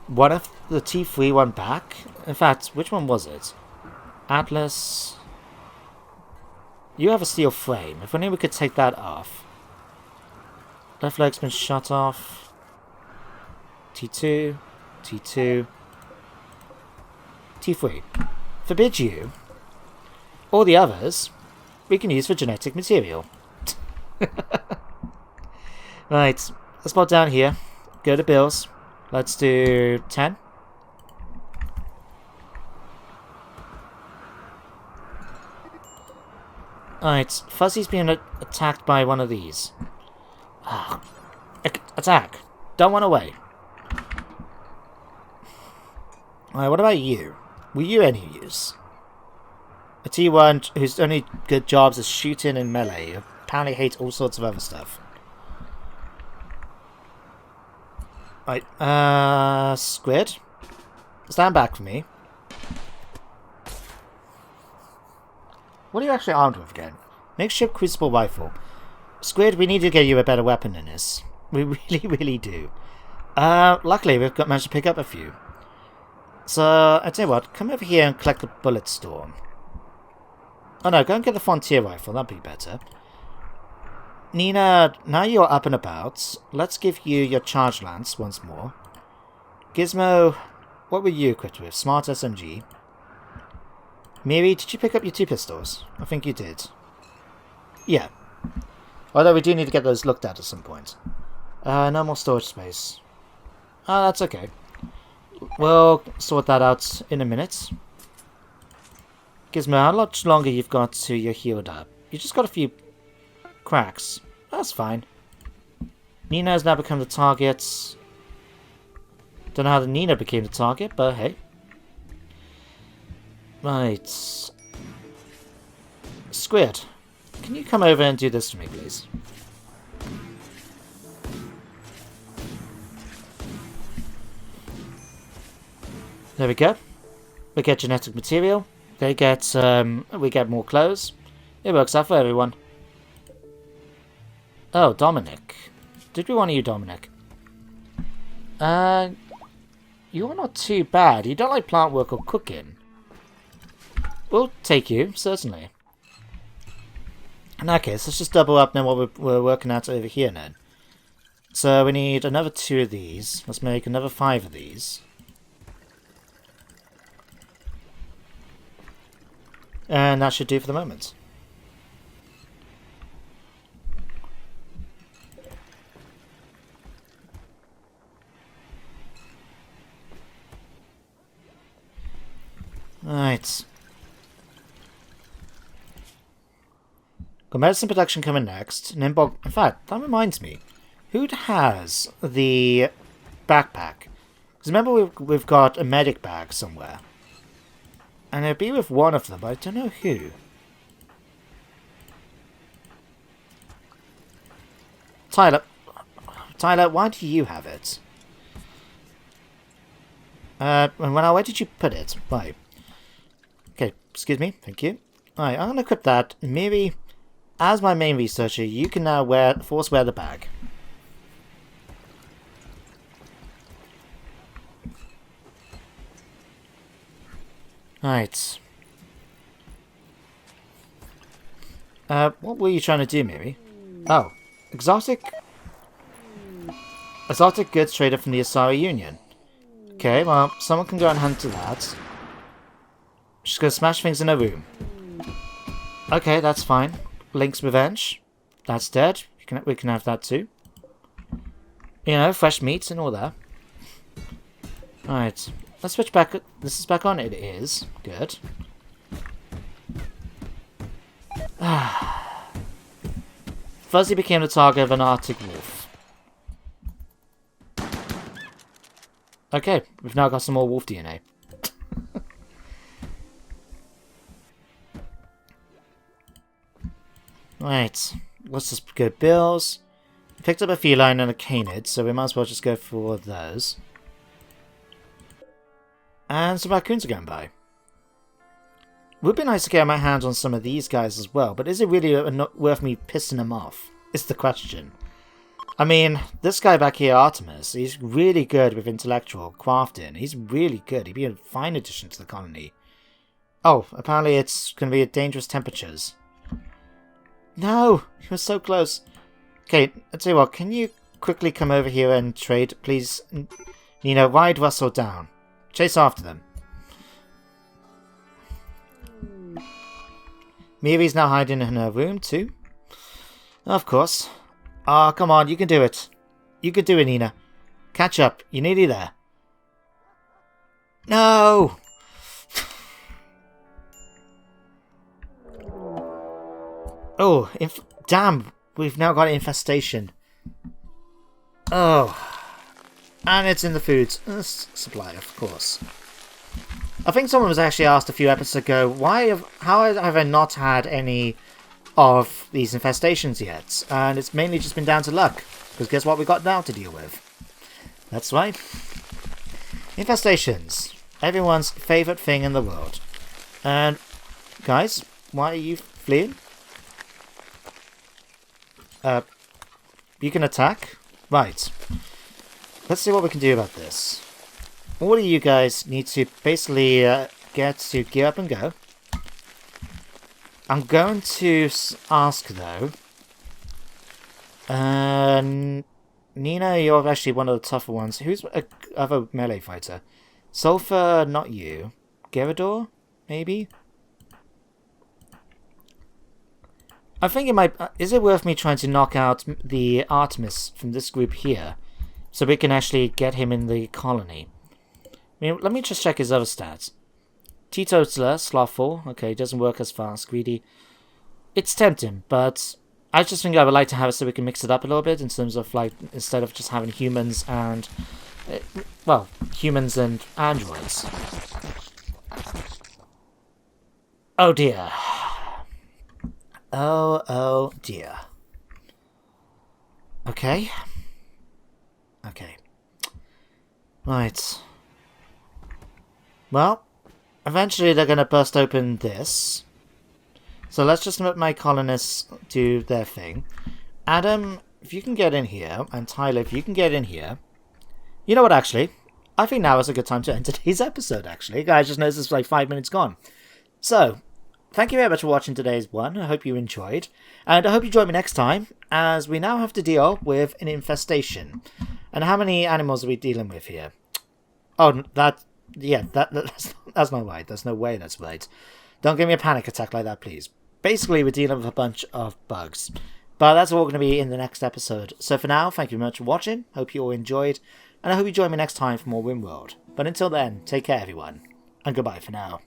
one of the T3 one back. In fact, which one was it? Atlas. You have a steel frame. If only we could take that off. Left leg's been shut off. T2. T2. T3. Forbid you. All the others we can use for genetic material. Right. Let's pop down here. Go to bills. Let's do 10. Alright, Fuzzy's being attacked by one of these. Oh, attack! Don't run away. Alright, what about you? Were you any use? A T1 whose only good jobs is shooting and melee. Apparently hates all sorts of other stuff. Right, Squid. Stand back for me. What are you actually armed with again? Makeshift crucible rifle. Squid, we need to get you a better weapon than this. We really, really do. Luckily, we've managed to pick up a few. So, I tell you what, come over here and collect the bullet storm. Oh no, go and get the Frontier rifle, that'd be better. Nina, now you're up and about, let's give you your charge lance once more. Gizmo, what were you equipped with? Smart SMG. Miri, did you pick up your 2 pistols? I think you did. Yeah. Although we do need to get those looked at some point. No more storage space. Oh, that's okay. We'll sort that out in a minute. Gizmo, how much longer you've got to your healed up? You just got a few cracks. That's fine. Nina has now become the target. Don't know how the Nina became the target, but hey. Right. Squid, can you come over and do this for me, please? There we go. We get genetic material. They get, we get more clothes. It works out for everyone. Oh, Dominic. Did we want you, Dominic? You're not too bad. You don't like plant work or cooking. We'll take you, certainly. In that case, let's just double up now what we're working at over here then. So we need another 2 of these. Let's make another 5 of these. And that should do for the moment. Right. Got medicine production coming next. And then in fact, that reminds me. Who has the backpack? Because remember we've got a medic bag somewhere. And it'll be with one of them, but I don't know who. Tyler. Tyler, why do you have it? Where did you put it? Right. Okay, excuse me, thank you. Alright, I'm gonna equip that. Maybe, as my main researcher, you can now force wear the bag. Right. What were you trying to do, Mary? Oh, exotic goods trader from the Asari Union. Okay, well, someone can go and hunt to that. She's gonna smash things in her room. Okay, that's fine. Link's revenge. That's dead. We can have that too. You know, fresh meats and all that. Alright. Let's switch back. This is back on. It is. Good. Fuzzy became the target of an Arctic wolf. Okay, we've now got some more wolf DNA. Right. Let's just go bills. Picked up a feline and a canid, so we might as well just go for those. And some raccoons are going by. Would be nice to get my hands on some of these guys as well, but is it really worth me pissing them off? Is the question. I mean, this guy back here, Artemis, he's really good with intellectual crafting. He's really good. He'd be a fine addition to the colony. Oh, apparently it's going to be at dangerous temperatures. No! He was so close. Okay, I'll tell you what, can you quickly come over here and trade, please? Nina, ride Russell down. Chase after them. Miri's now hiding in her room too. Of course. Ah, come on, you can do it. You can do it, Nina. Catch up. You're nearly there. No! Oh, damn. We've now got an infestation. Oh. And it's in the food supply, of course. I think someone was actually asked a few episodes ago, how have I not had any of these infestations yet? And it's mainly just been down to luck. Because guess what we got now to deal with? That's right. Infestations. Everyone's favourite thing in the world. And, guys, why are you fleeing? You can attack? Right. Let's see what we can do about this. All of you guys need to basically get to gear up and go. I'm going to ask, though. Nina, you're actually one of the tougher ones. Who's a other melee fighter? Sulfur, not you. Gerador, maybe? I think it might... is it worth me trying to knock out the Artemis from this group here? So we can actually get him in the colony. mean, let me just check his other stats. Teetotaler, slothful. Okay, doesn't work as fast. Greedy. It's tempting, but I just think I would like to have it so we can mix it up a little bit in terms of, like, instead of just having humans and, well, humans and androids. Oh dear. Oh dear. Okay. Okay. Right. Well, eventually they're gonna burst open this. So let's just let my colonists do their thing. Adam, if you can get in here, and Tyler, if you can get in here. You know what, actually? I think now is a good time to end today's episode, actually. I just noticed it's like 5 minutes gone. So, thank you very much for watching today's one. I hope you enjoyed. And I hope you join me next time, as we now have to deal with an infestation. And how many animals are we dealing with here? Oh, that's not right. There's no way that's right. Don't give me a panic attack like that, please. Basically, we're dealing with a bunch of bugs. But that's all going to be in the next episode. So for now, thank you very much for watching. Hope you all enjoyed. And I hope you join me next time for more RimWorld. But until then, take care, everyone. And goodbye for now.